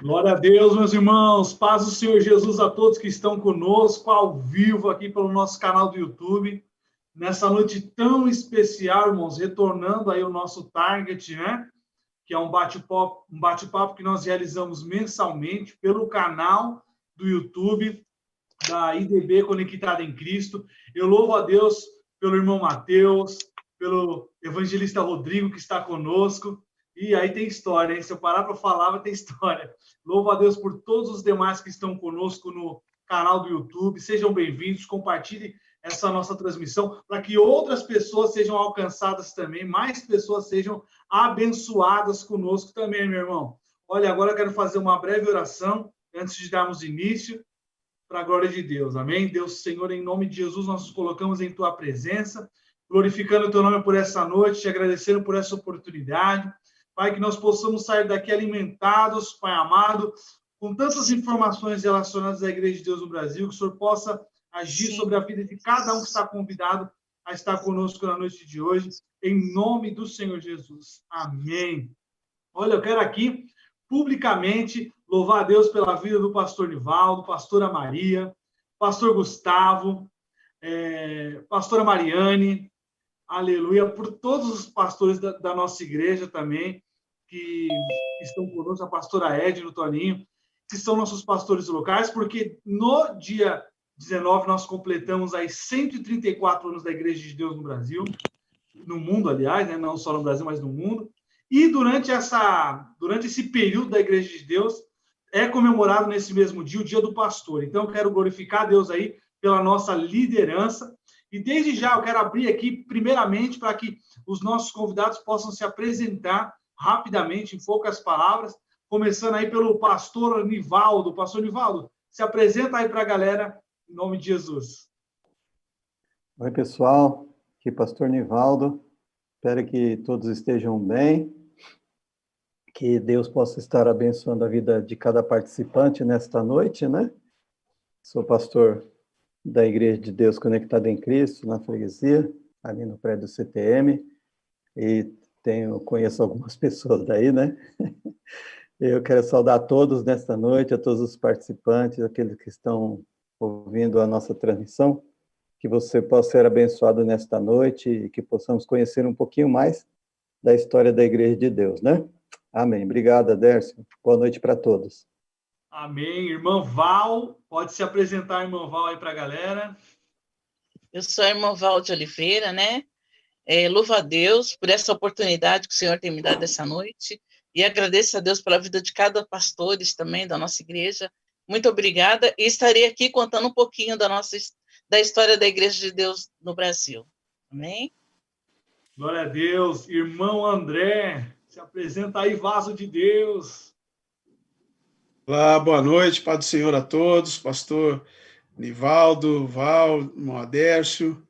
Glória a Deus, meus irmãos. Paz do Senhor Jesus a todos que estão conosco ao vivo aqui pelo nosso canal do YouTube. Nessa noite tão especial, irmãos, retornando aí o nosso target, né? Que é um bate-papo que nós realizamos mensalmente pelo canal do YouTube da IDB Conectada em Cristo. Eu louvo a Deus pelo irmão Mateus, pelo evangelista Rodrigo que está conosco. E aí tem história, hein? Se eu parar para falar, vai ter história. Louvo a Deus por todos os demais que estão conosco no canal do YouTube. Sejam bem-vindos, compartilhem essa nossa transmissão para que outras pessoas sejam alcançadas também, mais pessoas sejam abençoadas conosco também, meu irmão. Olha, agora eu quero fazer uma breve oração antes de darmos início para a glória de Deus. Amém? Deus, Senhor, em nome de Jesus, nós nos colocamos em Tua presença, glorificando o Teu nome por essa noite, te agradecendo por essa oportunidade. Pai, que nós possamos sair daqui alimentados, Pai amado, com tantas informações relacionadas à Igreja de Deus no Brasil, que o Senhor possa agir sobre a vida de cada um que está convidado a estar conosco na noite de hoje, em nome do Senhor Jesus. Amém. Olha, eu quero aqui, publicamente, louvar a Deus pela vida do pastor Nivaldo, pastora Maria, pastor Gustavo, pastora Mariane, aleluia, por todos os pastores da nossa igreja também, que estão conosco, a pastora Edna, o Toninho, que são nossos pastores locais, porque no dia 19 nós completamos aí 134 anos da Igreja de Deus no Brasil, no mundo, aliás, né? Não só no Brasil, mas no mundo. E durante esse período da Igreja de Deus, é comemorado nesse mesmo dia o Dia do Pastor. Então, eu quero glorificar a Deus aí pela nossa liderança. E desde já eu quero abrir aqui, primeiramente, para que os nossos convidados possam se apresentar rapidamente, em poucas palavras, começando aí pelo pastor Nivaldo. Pastor Nivaldo, se apresenta aí para a galera, em nome de Jesus. Oi, pessoal. Aqui pastor Nivaldo. Espero que todos estejam bem, que Deus possa estar abençoando a vida de cada participante nesta noite, né? Sou pastor da Igreja de Deus Conectada em Cristo, na freguesia, ali no prédio do CTM, e conheço algumas pessoas daí, né? Eu quero saudar a todos nesta noite, a todos os participantes, aqueles que estão ouvindo a nossa transmissão, que você possa ser abençoado nesta noite e que possamos conhecer um pouquinho mais da história da Igreja de Deus, né? Amém. Obrigado, Adércio. Boa noite para todos. Amém. Irmã Val, pode se apresentar, irmã Val, aí para a galera. Eu sou a irmã Val de Oliveira, né? Louvo a Deus por essa oportunidade que o Senhor tem me dado essa noite e agradeço a Deus pela vida de cada pastor também da nossa igreja. Muito obrigada e estarei aqui contando um pouquinho da história da Igreja de Deus no Brasil. Amém? Glória a Deus. Irmão André, se apresenta aí, vaso de Deus. Olá, boa noite, Pai do Senhor a todos, pastor Nivaldo, Val, irmão Adércio,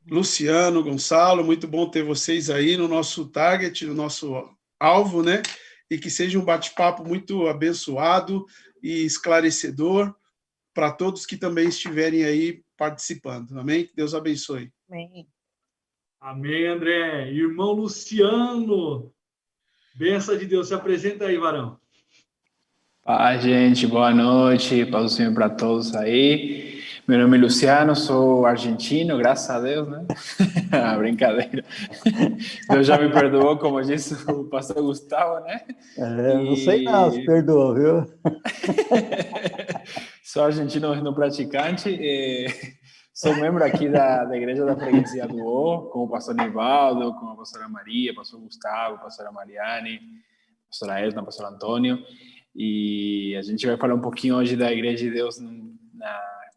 Luciano, Gonçalo, muito bom ter vocês aí no nosso target, no nosso alvo, né? E que seja um bate-papo muito abençoado e esclarecedor para todos que também estiverem aí participando. Amém? Que Deus abençoe. Amém. Amém, André. Irmão Luciano, bênção de Deus. Se apresenta aí, varão. Paz, gente, boa noite, paz do Senhor para todos aí. Meu nome é Luciano, sou argentino, graças a Deus, né? Brincadeira. Deus já me perdoou, como disse o pastor Gustavo, né? Não sei não, se perdoou, viu? Sou argentino não praticante, sou membro aqui da Igreja da Freguesia do O, com o pastor Nivaldo, com a pastora Maria, pastor Gustavo, pastora Mariane, pastora Edna, pastor Antônio. E a gente vai falar um pouquinho hoje da Igreja de Deus,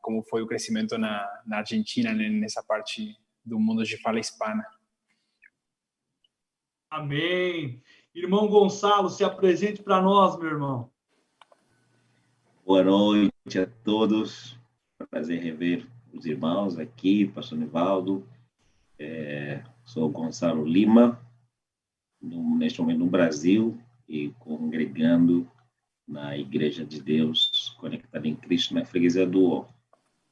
como foi o crescimento na Argentina, né, nessa parte do mundo de fala hispana. Amém. Irmão Gonçalo, se apresente para nós, meu irmão. Boa noite a todos. Prazer rever os irmãos aqui, pastor Nivaldo. Sou Gonçalo Lima, neste momento no Brasil, e congregando na Igreja de Deus Conectada em Cristo, na freguesia do O.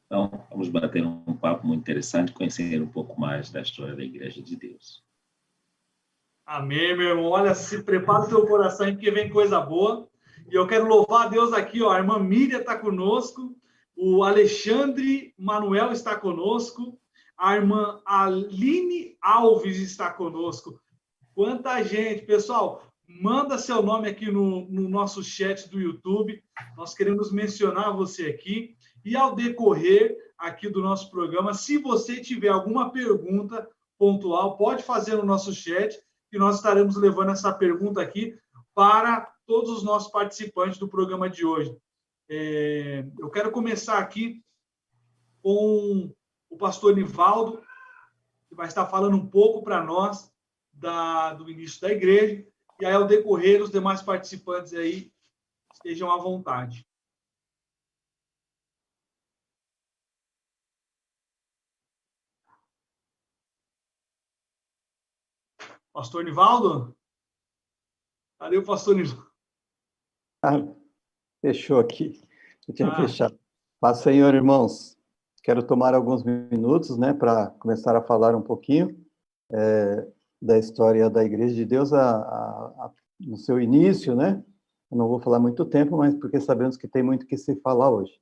Então, vamos bater um papo muito interessante, conhecer um pouco mais da história da Igreja de Deus. Amém, meu irmão. Olha, se prepara o teu coração aí, porque vem coisa boa. E eu quero louvar a Deus aqui, ó, a irmã Miriam está conosco, o Alexandre Manuel está conosco, a irmã Aline Alves está conosco. Quanta gente, pessoal, manda seu nome aqui no nosso chat do YouTube, nós queremos mencionar você aqui, e ao decorrer aqui do nosso programa, se você tiver alguma pergunta pontual, pode fazer no nosso chat, e nós estaremos levando essa pergunta aqui para todos os nossos participantes do programa de hoje. Eu quero começar aqui com o pastor Nivaldo, que vai estar falando um pouco para nós do início da igreja, e aí, ao decorrer, os demais participantes aí estejam à vontade. Pastor Nivaldo? Cadê o pastor Nivaldo? Fechou aqui. Eu tinha fechado. Paz, Senhor, irmãos. Quero tomar alguns minutos, né, para começar a falar um pouquinho da história da Igreja de Deus no seu início, né? Eu não vou falar muito tempo, mas porque sabemos que tem muito que se falar hoje.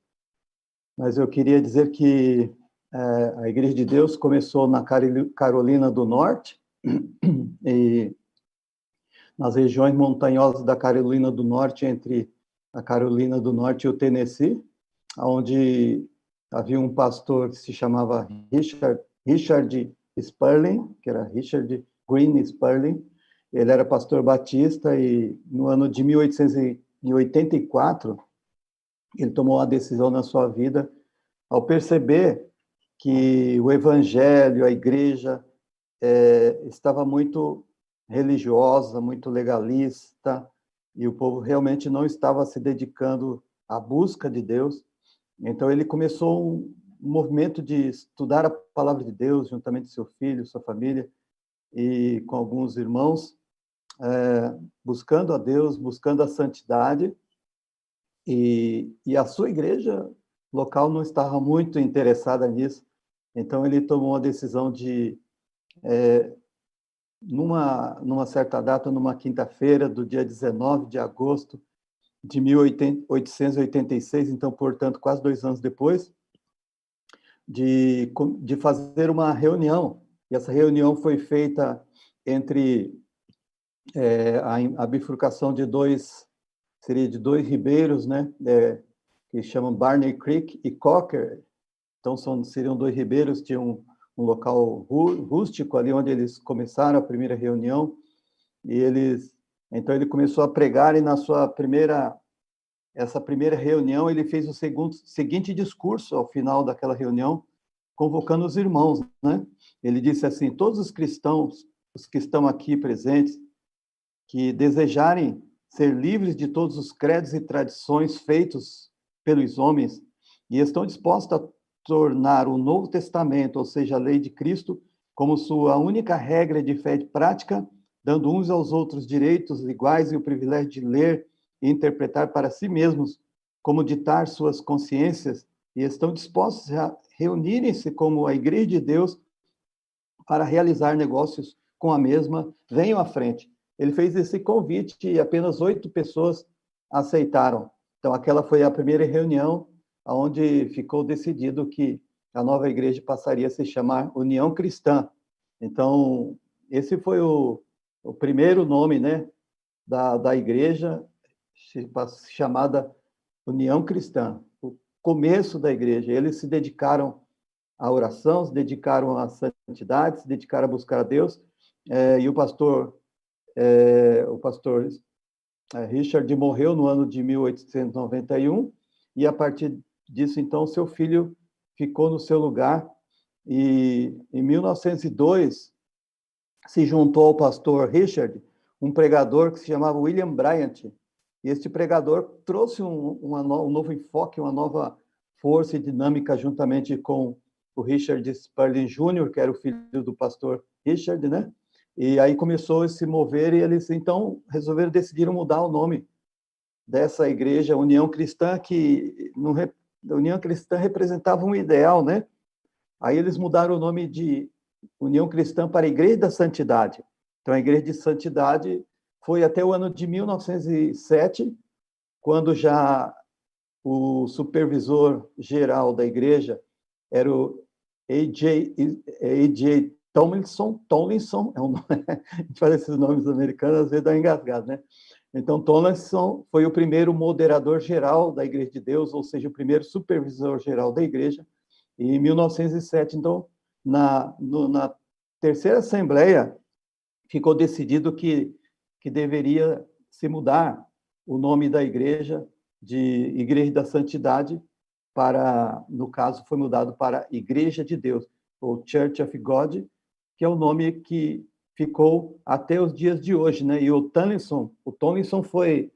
Mas eu queria dizer que a Igreja de Deus começou na Carolina do Norte, e nas regiões montanhosas da Carolina do Norte, entre a Carolina do Norte e o Tennessee, onde havia um pastor que se chamava Richard Sperling, que era Richard Green Sperling. Ele era pastor batista e no ano de 1884 ele tomou uma decisão na sua vida ao perceber que o evangelho, a igreja, estava muito religiosa, muito legalista, e o povo realmente não estava se dedicando à busca de Deus. Então ele começou um movimento de estudar a palavra de Deus, juntamente com seu filho, sua família, e com alguns irmãos, buscando a Deus, buscando a santidade, e a sua igreja local não estava muito interessada nisso. Então ele tomou a decisão de, numa certa data, numa quinta-feira, do dia 19 de agosto de 1886, então, portanto, quase 2 anos depois, de fazer uma reunião. E essa reunião foi feita entre a bifurcação de dois ribeiros, né, que chamam Barney Creek e Cocker. Então, seriam 2 ribeiros, tinham um local rústico ali onde eles começaram a primeira reunião, e então ele começou a pregar, e essa primeira reunião ele fez o seguinte discurso ao final daquela reunião, convocando os irmãos, né? Ele disse assim: todos os cristãos, os que estão aqui presentes, que desejarem ser livres de todos os credos e tradições feitos pelos homens, e estão dispostos a tornar o Novo Testamento, ou seja, a lei de Cristo, como sua única regra de fé e prática, dando uns aos outros direitos iguais e o privilégio de ler e interpretar para si mesmos, como ditar suas consciências, e estão dispostos a reunirem-se como a Igreja de Deus para realizar negócios com a mesma, venham à frente. Ele fez esse convite e apenas 8 pessoas aceitaram. Então, aquela foi a primeira reunião onde ficou decidido que a nova igreja passaria a se chamar União Cristã. Então, esse foi o primeiro nome, né, da igreja, chamada União Cristã, o começo da igreja. Eles se dedicaram à oração, se dedicaram à santidade, se dedicaram a buscar a Deus, e o pastor Richard morreu no ano de 1891, e a partir disso, então, seu filho ficou no seu lugar, e em 1902 se juntou ao pastor Richard um pregador que se chamava William Bryant, e este pregador trouxe um novo enfoque, uma nova força e dinâmica, juntamente com o Richard Sperling Jr., que era o filho do pastor Richard, né? E aí começou a se mover, e eles, então, decidiram mudar o nome dessa igreja, União Cristã, que a União Cristã representava um ideal, né? Aí eles mudaram o nome de União Cristã para a Igreja da Santidade. Então, a Igreja de Santidade foi até o ano de 1907, quando já o supervisor geral da igreja era o A.J. Tomlinson, é um nome, a gente faz esses nomes americanos, às vezes dá engasgado, né? Então, Tomlinson foi o primeiro moderador geral da Igreja de Deus, ou seja, o primeiro supervisor geral da igreja, em 1907. Então, na terceira assembleia, ficou decidido que deveria se mudar o nome da igreja de Igreja da Santidade para, no caso, foi mudado para Igreja de Deus, ou Church of God, que é o nome que ficou até os dias de hoje, né? E o Tomlinson foi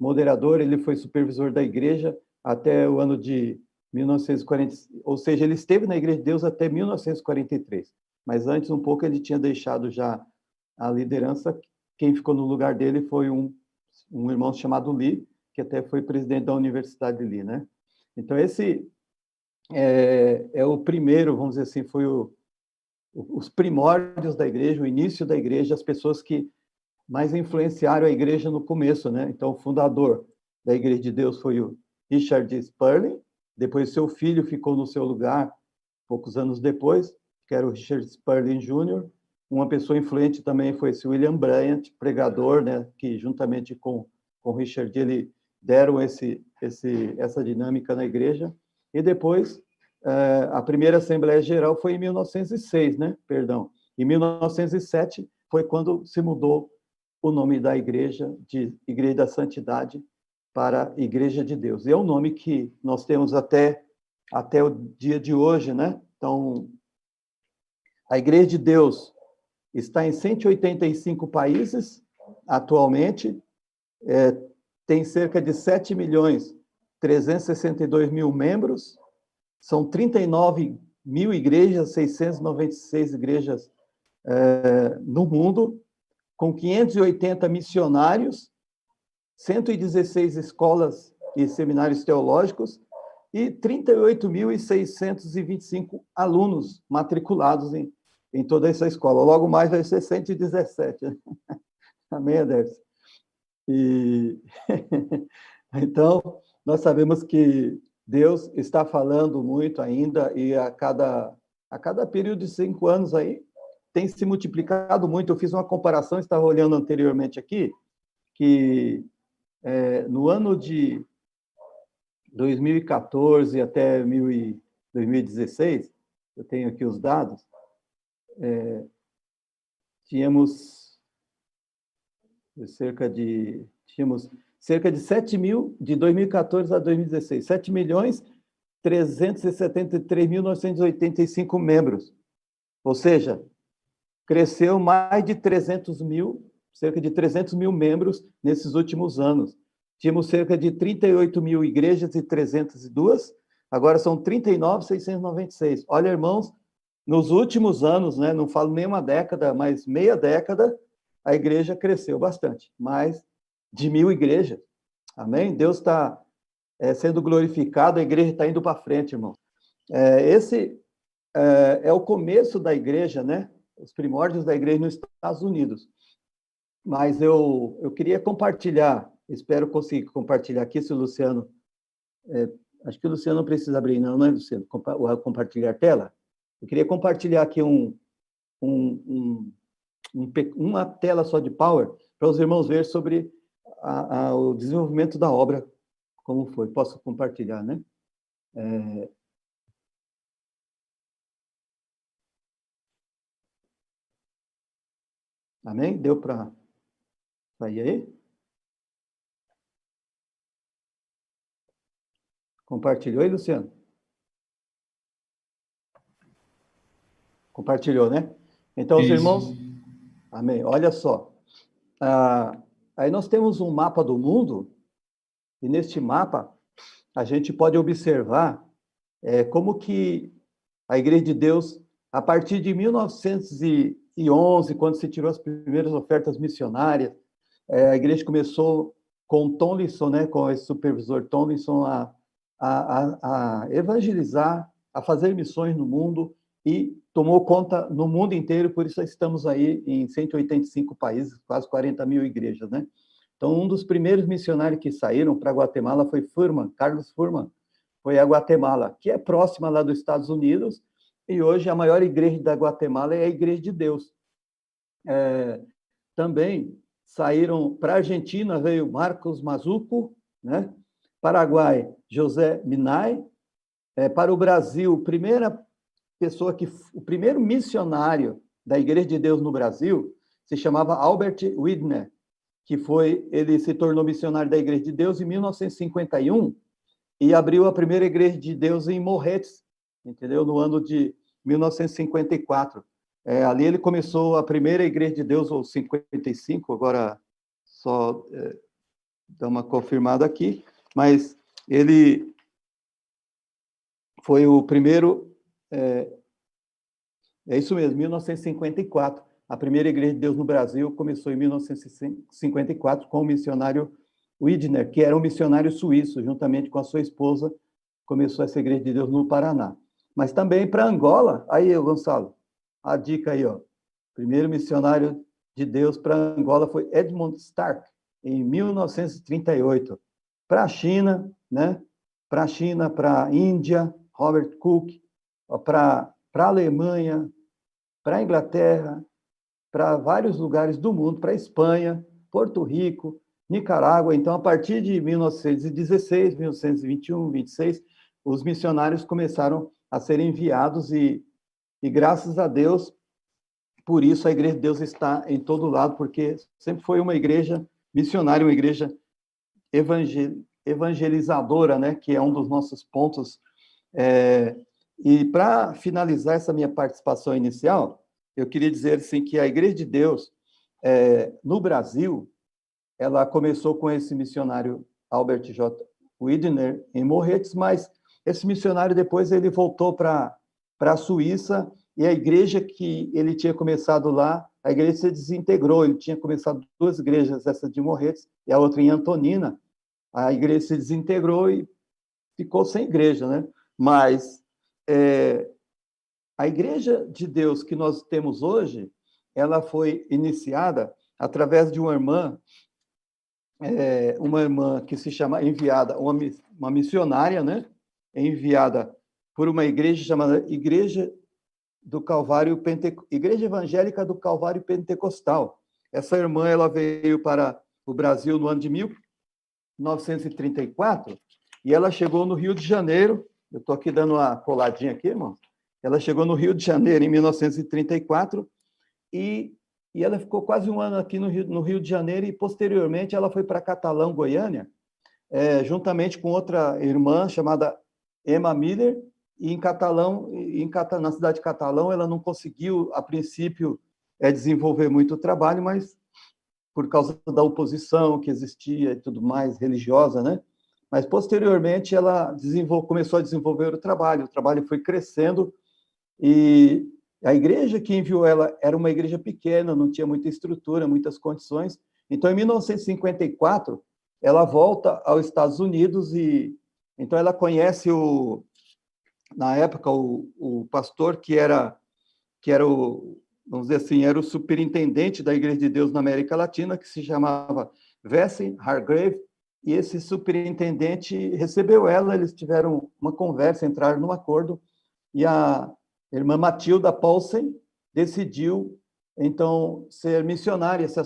moderador, ele foi supervisor da igreja até o ano de 1940, ou seja, ele esteve na Igreja de Deus até 1943, mas antes um pouco ele tinha deixado já a liderança. Quem ficou no lugar dele foi um irmão chamado Lee, que até foi presidente da Universidade de Lee, né? Então, esse é o primeiro, vamos dizer assim, foi os primórdios da igreja, o início da igreja, as pessoas que mais influenciaram a igreja no começo, né? Então, o fundador da Igreja de Deus foi o Richard Spurgeon, depois seu filho ficou no seu lugar, poucos anos depois, que era o Richard Spurgeon Jr., uma pessoa influente também foi esse William Bryant, pregador, né, que juntamente com Richard, ele deram essa dinâmica na igreja. E depois, a primeira Assembleia Geral foi em 1906, né? Perdão. Em 1907 foi quando se mudou o nome da igreja, de Igreja da Santidade, para Igreja de Deus. E é um nome que nós temos até o dia de hoje, né? Então, a Igreja de Deus está em 185 países atualmente, tem cerca de 7.362.000 membros, são 39.000 igrejas, 696 igrejas no mundo, com 580 missionários, 116 escolas e seminários teológicos e 38.625 alunos matriculados em toda essa escola. Logo mais vai ser 117. Né? Amém, Adércio? E então, nós sabemos que Deus está falando muito ainda, e a cada período de 5 anos aí, tem se multiplicado muito. Eu fiz uma comparação, estava olhando anteriormente aqui, que no ano de 2014 até 2016, eu tenho aqui os dados, tínhamos cerca de 7 mil, de 2014 a 2016, 7.373.985 membros. Ou seja, cresceu mais de 300 mil, cerca de 300 mil membros nesses últimos anos. Tínhamos cerca de 38.000 igrejas e 302, agora são 39.696. Olha, irmãos, nos últimos anos, né, não falo nem uma década, mas meia década, a igreja cresceu bastante, mais de 1.000 igrejas. Amém? Deus está sendo glorificado, a igreja está indo para frente, irmão. Esse é o começo da igreja, né? Os primórdios da igreja nos Estados Unidos. Mas eu queria compartilhar, espero conseguir compartilhar aqui, se o Luciano... acho que o Luciano não precisa abrir, não é, Luciano? Compartilhar tela? Eu queria compartilhar aqui uma tela só de Power, para os irmãos verem sobre o desenvolvimento da obra, como foi. Posso compartilhar, né? Amém? Deu para sair aí? Compartilhou aí, Luciano? Compartilhou, né? Então, os irmãos... Amém. Olha só. Aí nós temos um mapa do mundo, e neste mapa a gente pode observar como que a Igreja de Deus, a partir de 1911, quando se tirou as primeiras ofertas missionárias, a igreja começou com Tomlinson, né, com esse supervisor Tomlinson, a evangelizar, a fazer missões no mundo, e tomou conta no mundo inteiro, por isso estamos aí em 185 países, quase 40.000 igrejas, né? Então, um dos primeiros missionários que saíram para Guatemala foi Furman, Carlos Furman, foi a Guatemala, que é próxima lá dos Estados Unidos, e hoje a maior igreja da Guatemala é a Igreja de Deus. Também saíram para a Argentina, veio Marcos Mazuco, né? Paraguai, José Minay. Para o Brasil, o primeiro missionário da Igreja de Deus no Brasil se chamava Albert Widner, ele se tornou missionário da Igreja de Deus em 1951 e abriu a primeira Igreja de Deus em Morretes, entendeu? No ano de 1954. Ali ele começou a primeira Igreja de Deus, ou 55, agora só dá uma confirmada aqui, mas ele foi o primeiro, é isso mesmo, 1954. A primeira Igreja de Deus no Brasil começou em 1954 com o missionário Widner, que era um missionário suíço, juntamente com a sua esposa, começou essa Igreja de Deus no Paraná. Mas também para Angola, aí, Gonçalo, a dica aí, ó. Primeiro missionário de Deus para Angola foi Edmund Stark, em 1938. Para a China, né? Para a China, para a Índia, Robert Cook, para a Alemanha, para a Inglaterra, para vários lugares do mundo, para a Espanha, Porto Rico, Nicarágua. Então, a partir de 1916, 1921, 26, os missionários começaram a ser enviados e graças a Deus, por isso a Igreja de Deus está em todo lado, porque sempre foi uma igreja missionária, uma igreja evangelizadora, né, que é um dos nossos pontos. E para finalizar essa minha participação inicial, eu queria dizer assim, que a Igreja de Deus, no Brasil, ela começou com esse missionário Albert J. Widner, em Morretes, mas esse missionário depois ele voltou para a Suíça, e a igreja que ele tinha começado lá, a igreja se desintegrou. Ele tinha começado 2 igrejas, essa de Morretes e a outra em Antonina. A igreja se desintegrou e ficou sem igreja, né? Mas a Igreja de Deus que nós temos hoje, ela foi iniciada através de uma irmã que se chama, enviada, uma missionária, né? Enviada por uma igreja chamada Igreja Evangélica do Calvário Pentecostal. Essa irmã, ela veio para o Brasil no ano de 1934, e ela chegou no Rio de Janeiro. Eu estou aqui dando uma coladinha aqui, irmão. Ela chegou no Rio de Janeiro em 1934, e ela ficou quase um ano aqui no Rio de Janeiro, e posteriormente ela foi para Catalão, Goiânia, juntamente com outra irmã chamada Emma Miller, e na cidade de Catalão, ela não conseguiu, a princípio, desenvolver muito trabalho, mas por causa da oposição que existia e tudo mais, religiosa, né? Mas, posteriormente, ela começou a desenvolver o trabalho foi crescendo, e a igreja que enviou ela era uma igreja pequena, não tinha muita estrutura, muitas condições. Então, em 1954, ela volta aos Estados Unidos, e então ela conhece na época, o pastor que era vamos dizer assim, era o superintendente da Igreja de Deus na América Latina, que se chamava Vesey Hargrave, e esse superintendente recebeu ela, eles tiveram uma conversa, entraram num acordo, e a irmã Matilda Paulsen decidiu, então, ser missionária, se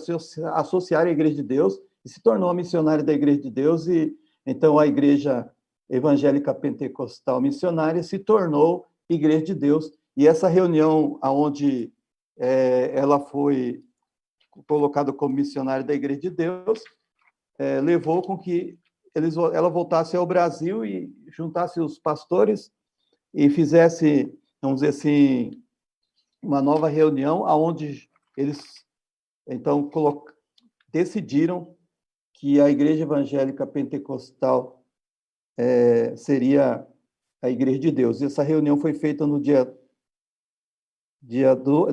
associar à Igreja de Deus, e se tornou missionária da Igreja de Deus, e então a Igreja Evangélica Pentecostal Missionária se tornou Igreja de Deus. E essa reunião onde ela foi colocada como missionária da Igreja de Deus levou com que ela voltasse ao Brasil e juntasse os pastores e fizesse, vamos dizer assim, uma nova reunião onde eles, então, decidiram que a Igreja Evangélica Pentecostal seria a Igreja de Deus. E essa reunião foi feita no dia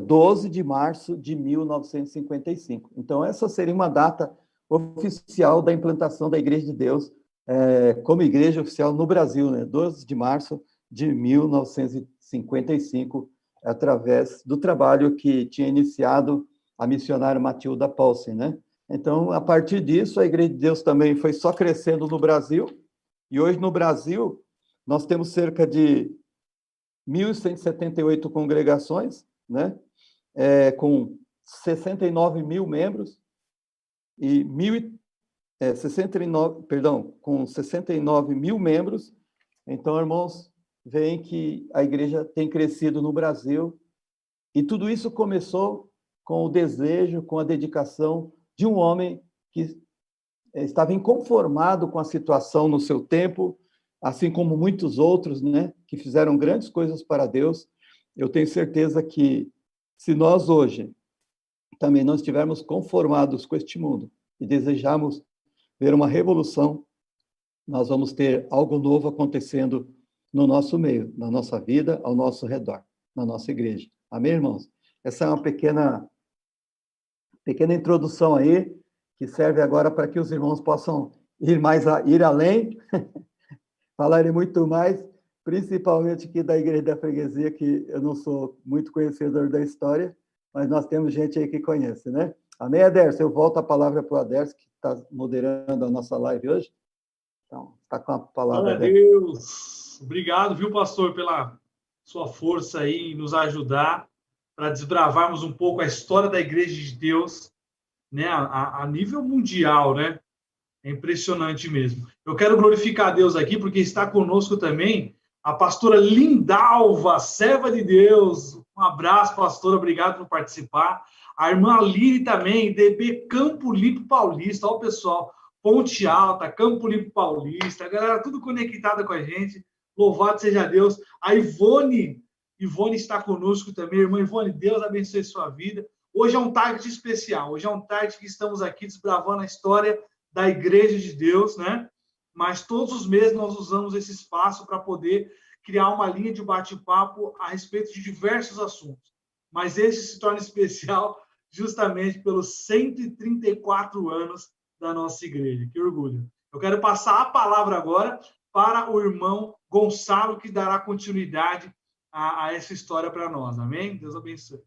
12 de março de 1955. Então, essa seria uma data oficial da implantação da Igreja de Deus como igreja oficial no Brasil, né? 12 de março de 1955, através do trabalho que tinha iniciado a missionária Matilda Paulsen, né? Então, a partir disso, a Igreja de Deus também foi só crescendo no Brasil, e hoje no Brasil nós temos cerca de 1.178 congregações, né? Com 69 mil membros, e 69 mil membros. Então, irmãos, veem que a igreja tem crescido no Brasil, e tudo isso começou com o desejo, com a dedicação de um homem que estava inconformado com a situação no seu tempo, assim como muitos outros, né, que fizeram grandes coisas para Deus. Eu tenho certeza que, se nós hoje também não estivermos conformados com este mundo e desejarmos ver uma revolução, nós vamos ter algo novo acontecendo no nosso meio, na nossa vida, ao nosso redor, na nossa igreja. Amém, irmãos? Essa é uma pequena introdução aí, que serve agora para que os irmãos possam ir além, falarem muito mais, principalmente aqui da Igreja da Freguesia, que eu não sou muito conhecedor da história, mas nós temos gente aí que conhece, né? Amém, Adércio? Eu volto a palavra para o Adércio, que está moderando a nossa live hoje. Então, está com a palavra. Glória a Deus. Obrigado, viu, pastor, pela sua força aí em nos ajudar para desbravarmos um pouco a história da Igreja de Deus, né, a nível mundial, né? É impressionante mesmo. Eu quero glorificar a Deus aqui, porque está conosco também a pastora Lindalva, serva de Deus. Um abraço, pastora, obrigado por participar. A irmã Liri também, DB Campo Limpo Paulista. Olha o pessoal, Ponte Alta, Campo Limpo Paulista, a galera tudo conectada com a gente. Louvado seja Deus. A Ivone está conosco também. Irmã Ivone, Deus abençoe sua vida. Hoje é um target especial. Hoje é um target que estamos aqui desbravando a história da Igreja de Deus, né? Mas todos os meses nós usamos esse espaço para poder criar uma linha de bate-papo a respeito de diversos assuntos. Mas esse se torna especial justamente pelos 134 anos da nossa igreja. Que orgulho. Eu quero passar a palavra agora para o irmão Gonçalo, que dará continuidade a essa história para nós. Amém? Deus abençoe.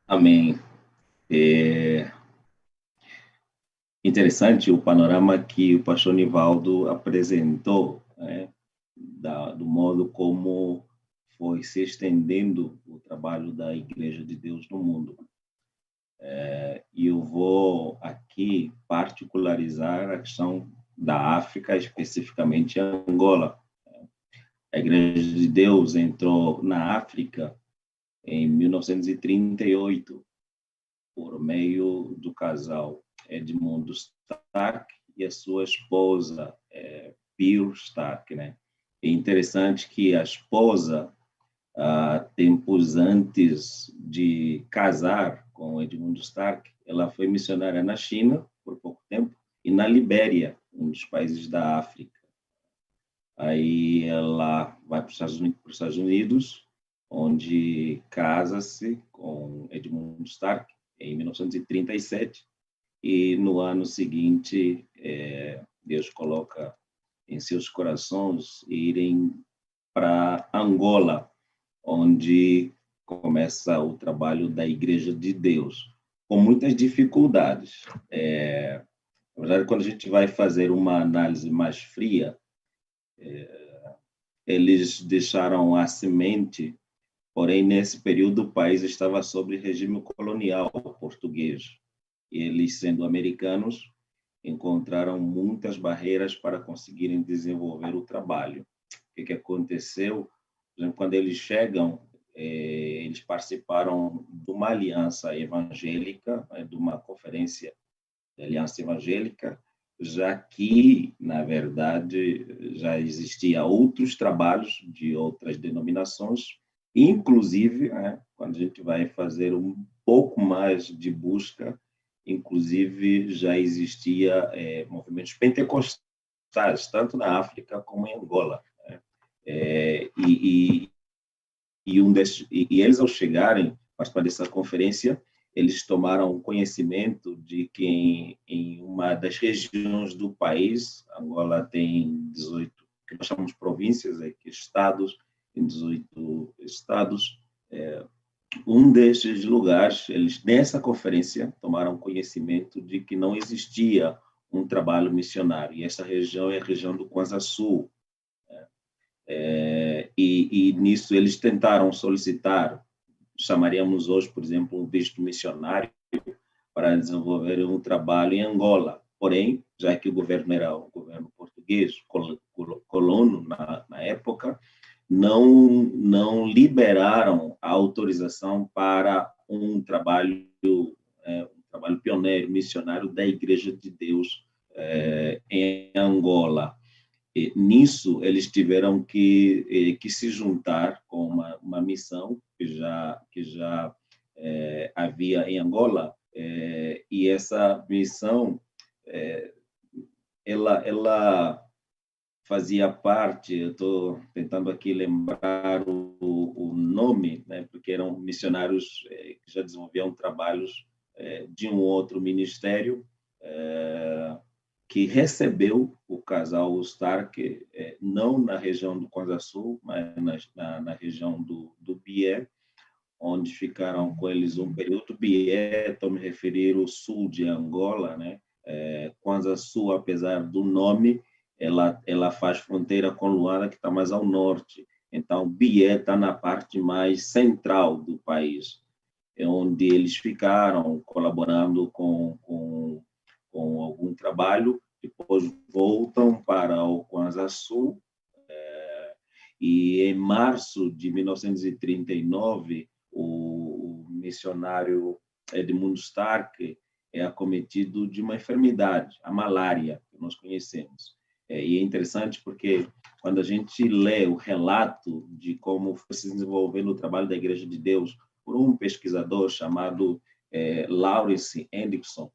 Amém. Interessante o panorama que o pastor Nivaldo apresentou, né, do modo como foi se estendendo o trabalho da Igreja de Deus no mundo. E eu vou aqui particularizar a questão da África, especificamente Angola. A Igreja de Deus entrou na África em 1938, por meio do casal Edmund Stark e a sua esposa, Pearl Stark, né? É interessante que a esposa, tempos antes de casar com Edmund Stark, ela foi missionária na China por pouco tempo e na Libéria, um dos países da África. Aí ela vai para os Estados Unidos, onde casa-se com Edmund Stark em 1937, e no ano seguinte Deus coloca em seus corações irem para Angola, onde começa o trabalho da Igreja de Deus, com muitas dificuldades. Na verdade, quando a gente vai fazer uma análise mais fria, eles deixaram a semente, porém, nesse período, o país estava sob regime colonial português. Eles, sendo americanos, encontraram muitas barreiras para conseguirem desenvolver o trabalho. O que aconteceu? Por exemplo, quando eles chegam, eles participaram de uma aliança evangélica, de uma conferência de aliança evangélica, já que, na verdade, já existia outros trabalhos de outras denominações, inclusive, quando a gente vai fazer um pouco mais de busca, inclusive já existia movimentos pentecostais, tanto na África como em Angola. E eles, ao chegarem, participar dessa conferência, eles tomaram conhecimento de que em uma das regiões do país, Angola tem 18, que nós chamamos de províncias, estados, em 18 estados, um desses lugares, eles nessa conferência tomaram conhecimento de que não existia um trabalho missionário, e essa região é a região do Kwanza Sul. E nisso eles tentaram solicitar, chamaríamos hoje, por exemplo, um visto missionário para desenvolver um trabalho em Angola. Porém, já que o governo era o governo português, colono na época, não liberaram a autorização para um trabalho pioneiro, missionário da Igreja de Deus em Angola. E, nisso, eles tiveram que se juntar com uma missão que já havia em Angola, e essa missão, ela fazia parte, eu estou tentando aqui lembrar o nome, né, porque eram missionários que já desenvolviam trabalhos de um outro ministério, que recebeu o casal Stark, não na região do Kwanza Sul, mas na região do Bié, onde ficaram com eles um período. Bié, estou me referindo ao sul de Angola, né? Kwanza Sul, apesar do nome, ela faz fronteira com Luanda, que está mais ao norte. Então, Bié está na parte mais central do país, onde eles ficaram colaborando com algum trabalho, depois voltam para o Kwanza Sul, e em março de 1939, o missionário Edmund Stark é acometido de uma enfermidade, a malária, que nós conhecemos. E é interessante porque quando a gente lê o relato de como foi se desenvolvendo o trabalho da Igreja de Deus por um pesquisador chamado Lawrence Hendrickson,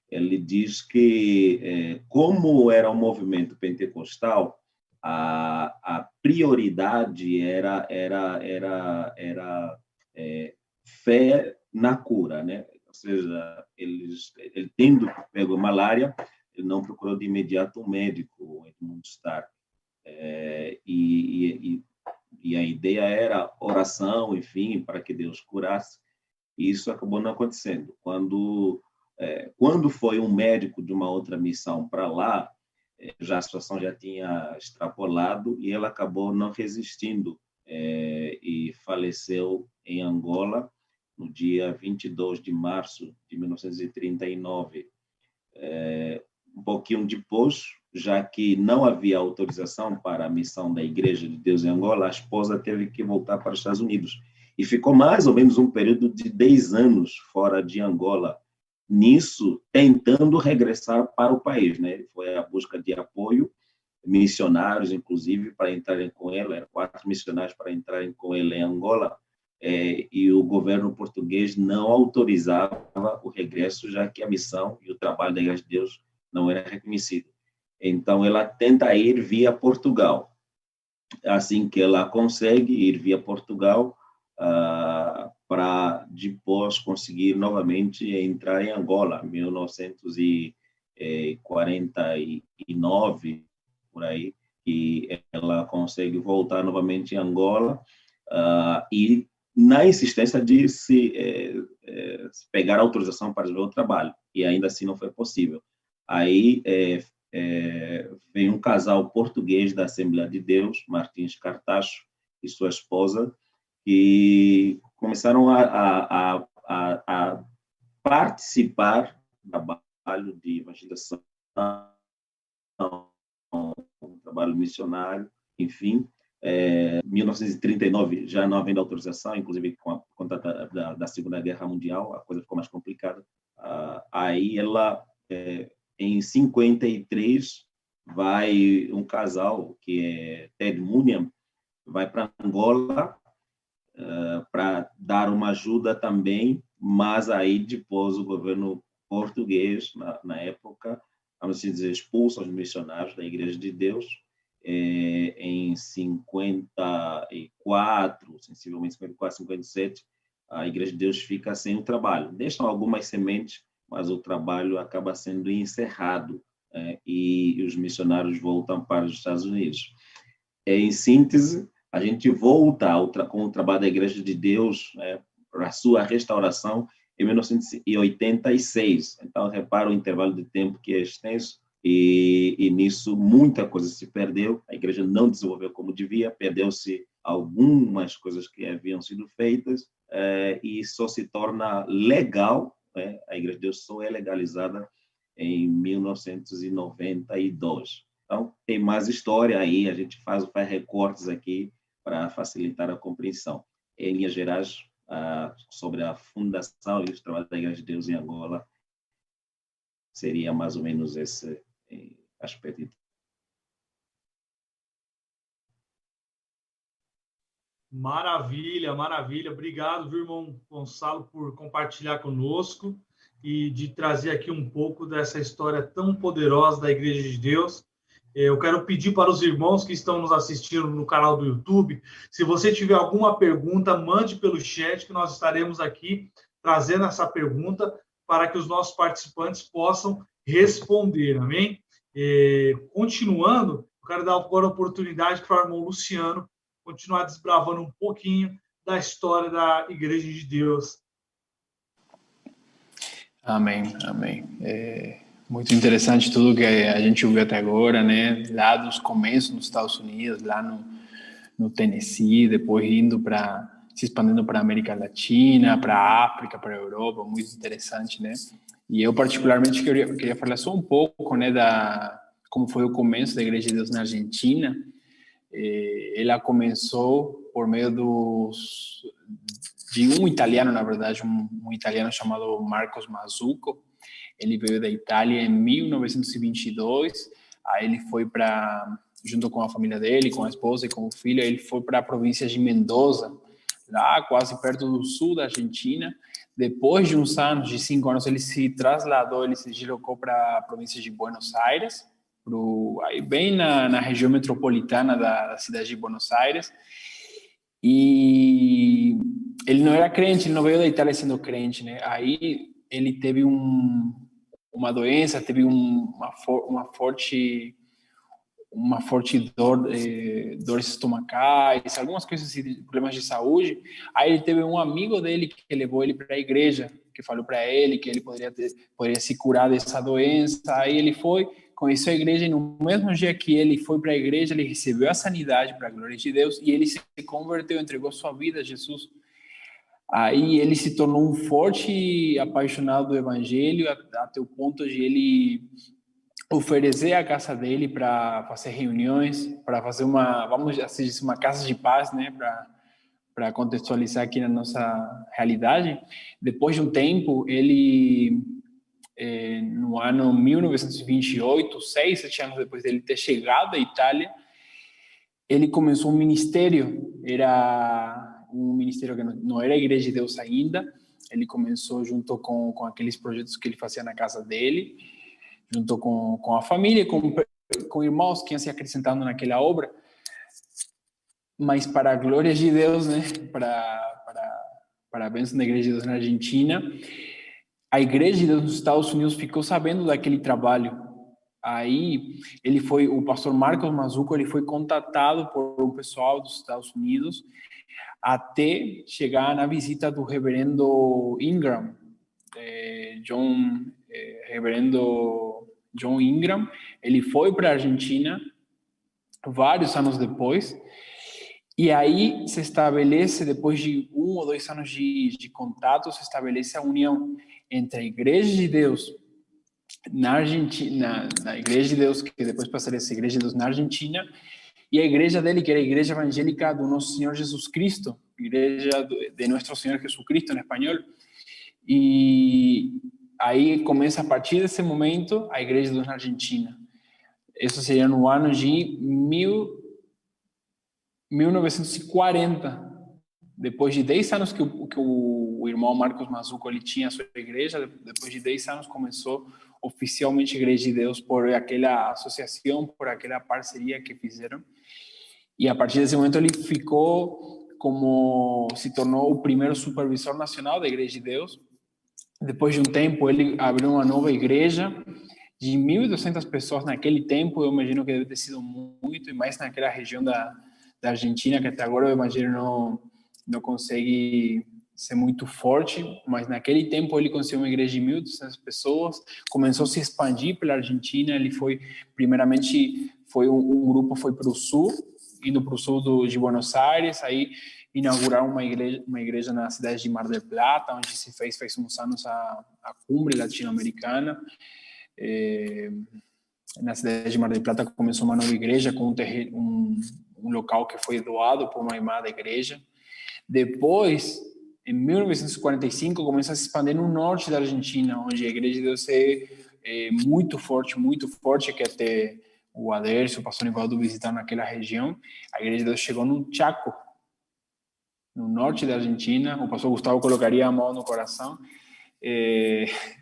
ele diz que, como era um movimento pentecostal, a prioridade era fé na cura, né? Ou seja, ele tendo pego malária, ele não procurou de imediato um médico, o Edmund Stark. E a ideia era oração, enfim, para que Deus curasse. E isso acabou não acontecendo. Quando foi um médico de uma outra missão para lá, já a situação já tinha extrapolado e ele acabou não resistindo e faleceu em Angola no dia 22 de março de 1939. Um pouquinho depois, já que não havia autorização para a missão da Igreja de Deus em Angola, a esposa teve que voltar para os Estados Unidos e ficou mais ou menos um período de 10 anos fora de Angola, nisso, tentando regressar para o país, né? Foi a busca de apoio, missionários, inclusive, para entrarem com ele, eram 4 missionários para entrarem com ele em Angola, e o governo português não autorizava o regresso, já que a missão e o trabalho da Igreja de Deus não era reconhecido. Então, ela tenta ir via Portugal. Assim que ela consegue ir via Portugal, para depois conseguir novamente entrar em Angola, 1949, por aí, e ela consegue voltar novamente em Angola, e na insistência de se pegar a autorização para fazer o trabalho, e ainda assim não foi possível. Aí vem um casal português da Assembleia de Deus, Martins Cartacho e sua esposa, que começaram a participar do trabalho de evangelização, um trabalho missionário, enfim. Em 1939, já não havendo autorização, inclusive com conta da Segunda Guerra Mundial, a coisa ficou mais complicada. Aí ela, em 53, vai um casal, que é Ted Muniam, vai para Angola, para dar uma ajuda também, mas aí depois o governo português, na época, vamos dizer, expulsa os missionários da Igreja de Deus. Em 54, sensivelmente 54, 57, a Igreja de Deus fica sem o trabalho. Deixam algumas sementes, mas o trabalho acaba sendo encerrado, e os missionários voltam para os Estados Unidos. Em síntese, a gente volta com o trabalho da Igreja de Deus, para sua restauração em 1986. Então, repara o intervalo de tempo que é extenso, e nisso muita coisa se perdeu, a igreja não desenvolveu como devia, perdeu-se algumas coisas que haviam sido feitas, e só se torna legal, a Igreja de Deus só é legalizada em 1992. Então, tem mais história aí, a gente faz recortes aqui para facilitar a compreensão. Em linhas gerais, sobre a fundação e os trabalhos da Igreja de Deus em Angola, seria mais ou menos esse aspecto. Maravilha, maravilha. Obrigado, viu, irmão Gonçalo, por compartilhar conosco e de trazer aqui um pouco dessa história tão poderosa da Igreja de Deus. Eu quero pedir para os irmãos que estão nos assistindo no canal do YouTube, se você tiver alguma pergunta, mande pelo chat, que nós estaremos aqui trazendo essa pergunta para que os nossos participantes possam responder, amém? Continuando, eu quero dar agora a oportunidade para o irmão Luciano continuar desbravando um pouquinho da história da Igreja de Deus. Amém, amém. Muito interessante tudo que a gente ouviu até agora, né? Lá dos começos nos Estados Unidos, lá no Tennessee, depois se expandindo para a América Latina, para a África, para a Europa, muito interessante, né? E eu particularmente queria falar só um pouco, né, como foi o começo da Igreja de Deus na Argentina. Ela começou por meio de um italiano, na verdade, um italiano chamado Marcos Mazzucco. Ele veio da Itália em 1922, aí ele foi junto com a família dele, com a esposa e com o filho, ele foi para a província de Mendoza, lá quase perto do sul da Argentina. Depois de uns anos, de 5 anos, ele se deslocou para a província de Buenos Aires, aí bem na região metropolitana da cidade de Buenos Aires. E ele não era crente, ele não veio da Itália sendo crente, né? Aí ele teve uma doença, teve uma forte dores estomacais, algumas coisas assim, problemas de saúde. Aí ele teve um amigo dele que levou ele para a igreja, que falou para ele que ele poderia se curar dessa doença. Aí ele foi, conheceu a igreja, e no mesmo dia que ele foi para a igreja, ele recebeu a sanidade, para a glória de Deus, e ele se converteu, entregou sua vida a Jesus. Aí ele se tornou um forte apaixonado do evangelho, até o ponto de ele oferecer a casa dele para fazer reuniões, para fazer vamos dizer, uma casa de paz, né, para contextualizar aqui na nossa realidade. Depois de um tempo, ele, no ano 1928, 6, 7 anos depois dele ter chegado à Itália, ele começou um ministério. Era um ministério que não era a Igreja de Deus ainda. Ele começou junto com aqueles projetos que ele fazia na casa dele, junto com a família, com irmãos que iam se acrescentando naquela obra. Mas para a glória de Deus, né, para a bênção da Igreja de Deus na Argentina, a Igreja de Deus nos Estados Unidos ficou sabendo daquele trabalho. Aí o pastor Marcos Mazzucco, ele foi contatado por um pessoal dos Estados Unidos até chegar na visita do reverendo Ingram, reverendo John Ingram. Ele foi para a Argentina vários anos depois, e aí se estabelece, depois de 1 ou 2 anos de contato, se estabelece a união entre a Igreja de Deus na Argentina, na Igreja de Deus, que depois passaria a ser a Igreja de Deus na Argentina, e a igreja dele, que era a Igreja Evangélica do Nosso Senhor Jesus Cristo, Igreja de Nuestro Senhor Jesucristo, em espanhol. E aí começa, a partir desse momento, a Igreja de Deus na Argentina. Isso seria no ano de 1940. Depois de 10 anos que o irmão Marcos Mazzucco ele tinha a sua igreja, depois de 10 anos começou oficialmente a Igreja de Deus, por aquela associação, por aquela parceria que fizeram. E a partir desse momento ele se tornou o primeiro supervisor nacional da Igreja de Deus. Depois de um tempo ele abriu uma nova igreja de 1.200 pessoas naquele tempo. Eu imagino que deve ter sido muito, e mais naquela região da Argentina, que até agora o evangelho não consegue ser muito forte, mas naquele tempo ele construiu uma igreja de 1.200 pessoas, começou a se expandir pela Argentina. Ele foi, primeiramente, um grupo foi para o sul, indo para o sul de Buenos Aires, aí inauguraram uma igreja na cidade de Mar del Plata, onde se fez uns anos a cumbre latino-americana. Na cidade de Mar del Plata começou uma nova igreja com um local que foi doado por uma irmã da igreja. Depois, em 1945, começa a se expandir no norte da Argentina, onde a Igreja de Deus é muito forte, que até o Adércio, o pastor Nivaldo, visitaram naquela região. A Igreja de Deus chegou no Chaco, no norte da Argentina. O pastor Gustavo colocaria a mão no coração.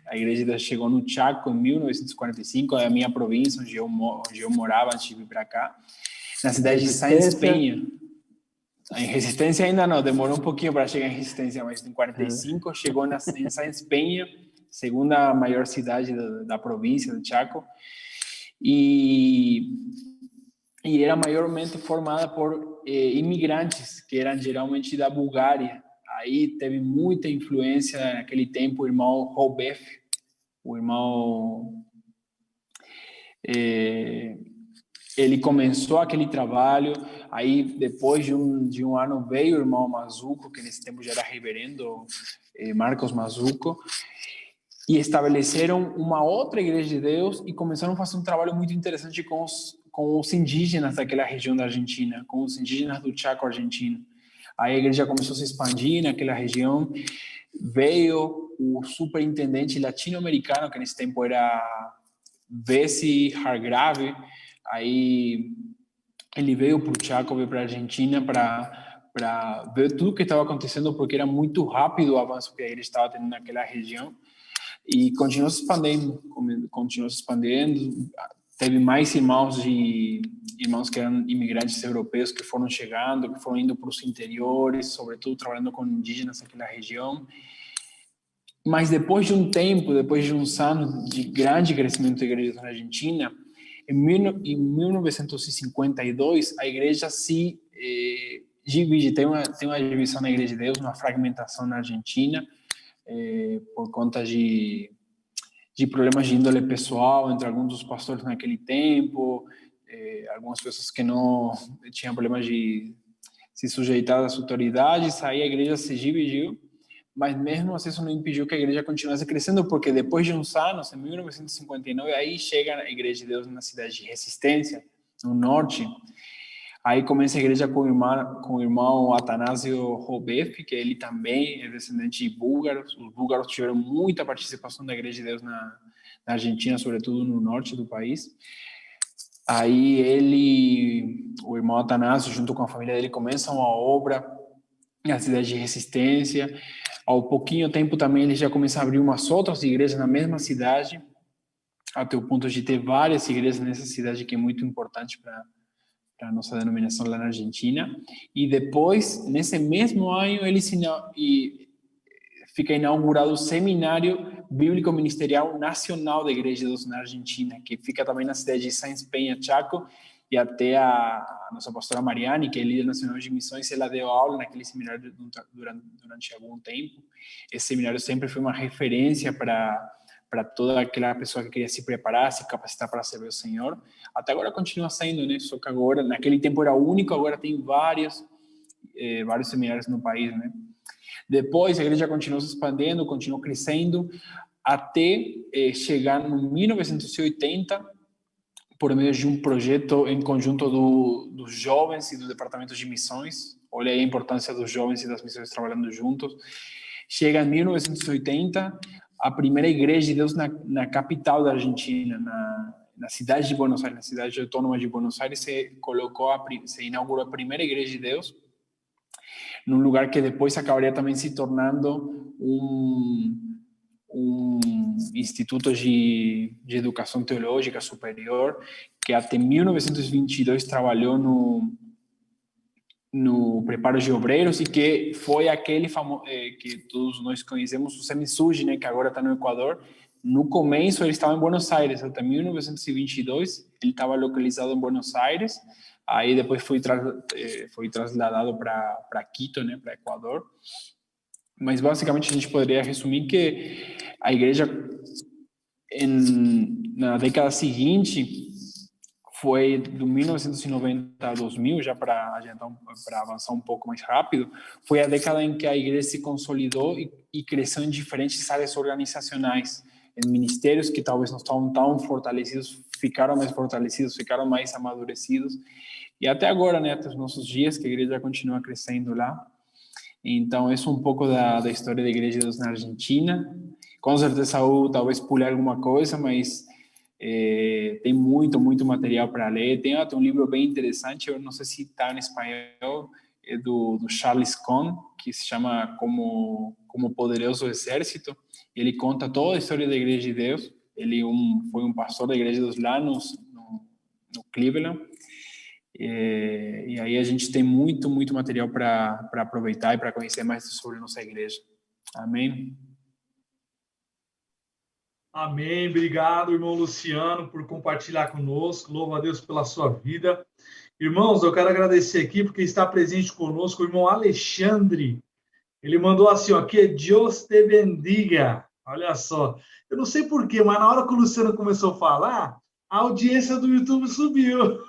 A Igreja de Deus chegou no Chaco em 1945, é a minha província, onde eu morava antes de vir para cá, na cidade de Sáenz Peña. Em Resistência ainda não, demorou um pouquinho para chegar em Resistência, mas em 45 chegou em Sáenz Peña, segunda maior cidade da província do Chaco, e era maiormente formada por imigrantes, que eram geralmente da Bulgária. Aí teve muita influência naquele tempo o irmão Robef, o irmão... ele começou aquele trabalho. Aí depois de um ano veio o irmão Mazuco, que nesse tempo já era reverendo, Marcos Mazuco, e estabeleceram uma outra igreja de Deus e começaram a fazer um trabalho muito interessante com os indígenas daquela região da Argentina, com os indígenas do Chaco argentino. Aí a igreja começou a se expandir naquela região. Veio o superintendente latino-americano, que nesse tempo era Vesey Hargrave. Aí ele veio para o Chaco, veio para a Argentina para ver tudo o que estava acontecendo, porque era muito rápido o avanço que a igreja estava tendo naquela região. E continuou se expandindo. Teve mais irmãos que eram imigrantes europeus que foram chegando, que foram indo para os interiores, sobretudo trabalhando com indígenas naquela região. Mas depois de um tempo, depois de uns anos de grande crescimento da igreja na Argentina, em 1952, a igreja se divide. Tem uma divisão na Igreja de Deus, uma fragmentação na Argentina, por conta de problemas de índole pessoal entre alguns dos pastores naquele tempo, algumas pessoas que não tinham problemas de se sujeitar às autoridades. Aí a igreja se dividiu, mas mesmo assim isso não impediu que a igreja continuasse crescendo, porque depois de uns anos, em 1959, aí chega a Igreja de Deus na cidade de Resistência, no norte. Aí começa a igreja com o irmão Atanásio Robef, que ele também é descendente de búlgaros. Os búlgaros tiveram muita participação da Igreja de Deus na Argentina, sobretudo no norte do país. Aí o irmão Atanásio, junto com a família dele, começam a obra na cidade de Resistência. Ao pouquinho tempo também ele já começa a abrir umas outras igrejas na mesma cidade, até o ponto de ter várias igrejas nessa cidade, que é muito importante para a nossa denominação lá na Argentina. E depois, nesse mesmo ano, fica inaugurado o Seminário Bíblico Ministerial Nacional da Igreja de Deus na Argentina, que fica também na cidade de Sáenz Peña, Chaco, e até a nossa pastora Mariane, que é líder nacional de missões, ela deu aula naquele seminário durante algum tempo. Esse seminário sempre foi uma referência para toda aquela pessoa que queria se preparar, se capacitar para servir o Senhor. Até agora continua sendo, né? Só que agora, naquele tempo era único, agora tem vários seminários no país, né? Depois a igreja continuou se expandindo, continuou crescendo, até chegar no 1980, por meio de um projeto em conjunto dos jovens e do departamento de missões. Olha aí a importância dos jovens e das missões trabalhando juntos. Chega em 1980, a primeira igreja de Deus na capital da Argentina, na cidade de Buenos Aires, na cidade autônoma de Buenos Aires, se inaugurou a primeira igreja de Deus, num lugar que depois acabaria também se tornando um instituto de educação teológica superior, que até 1922 trabalhou no preparo de obreiros, e que foi aquele famoso que todos nós conhecemos, o Semisuji, né, que agora está no Equador. No começo ele estava em Buenos Aires, até 1922 ele estava localizado em Buenos Aires. Aí depois foi trasladado para Quito, né, para Equador. Mas basicamente a gente poderia resumir que a igreja na década seguinte foi do 1990 a 2000, já para avançar um pouco mais rápido, foi a década em que a igreja se consolidou e cresceu em diferentes áreas organizacionais, em ministérios que talvez não estavam tão fortalecidos, ficaram mais fortalecidos, ficaram mais amadurecidos, e até agora, né, até os nossos dias, que a igreja continua crescendo lá. Então, isso é um pouco da história da Igreja de Deus na Argentina. Com certeza, eu talvez pule alguma coisa, mas tem muito material para ler. Tem até um livro bem interessante, eu não sei se está em espanhol, é do Charles Kohn, que se chama Como Poderoso Exército. Ele conta toda a história da Igreja de Deus. Ele foi um pastor da Igreja de Deus lá no Cleveland. E aí a gente tem muito material para aproveitar e para conhecer mais sobre a nossa igreja. Amém? Amém. Obrigado, irmão Luciano, por compartilhar conosco. Louvo a Deus pela sua vida. Irmãos, eu quero agradecer aqui porque está presente conosco o irmão Alexandre. Ele mandou assim, ó, que Deus te bendiga. Olha só. Eu não sei porquê, mas na hora que o Luciano começou a falar, a audiência do YouTube subiu.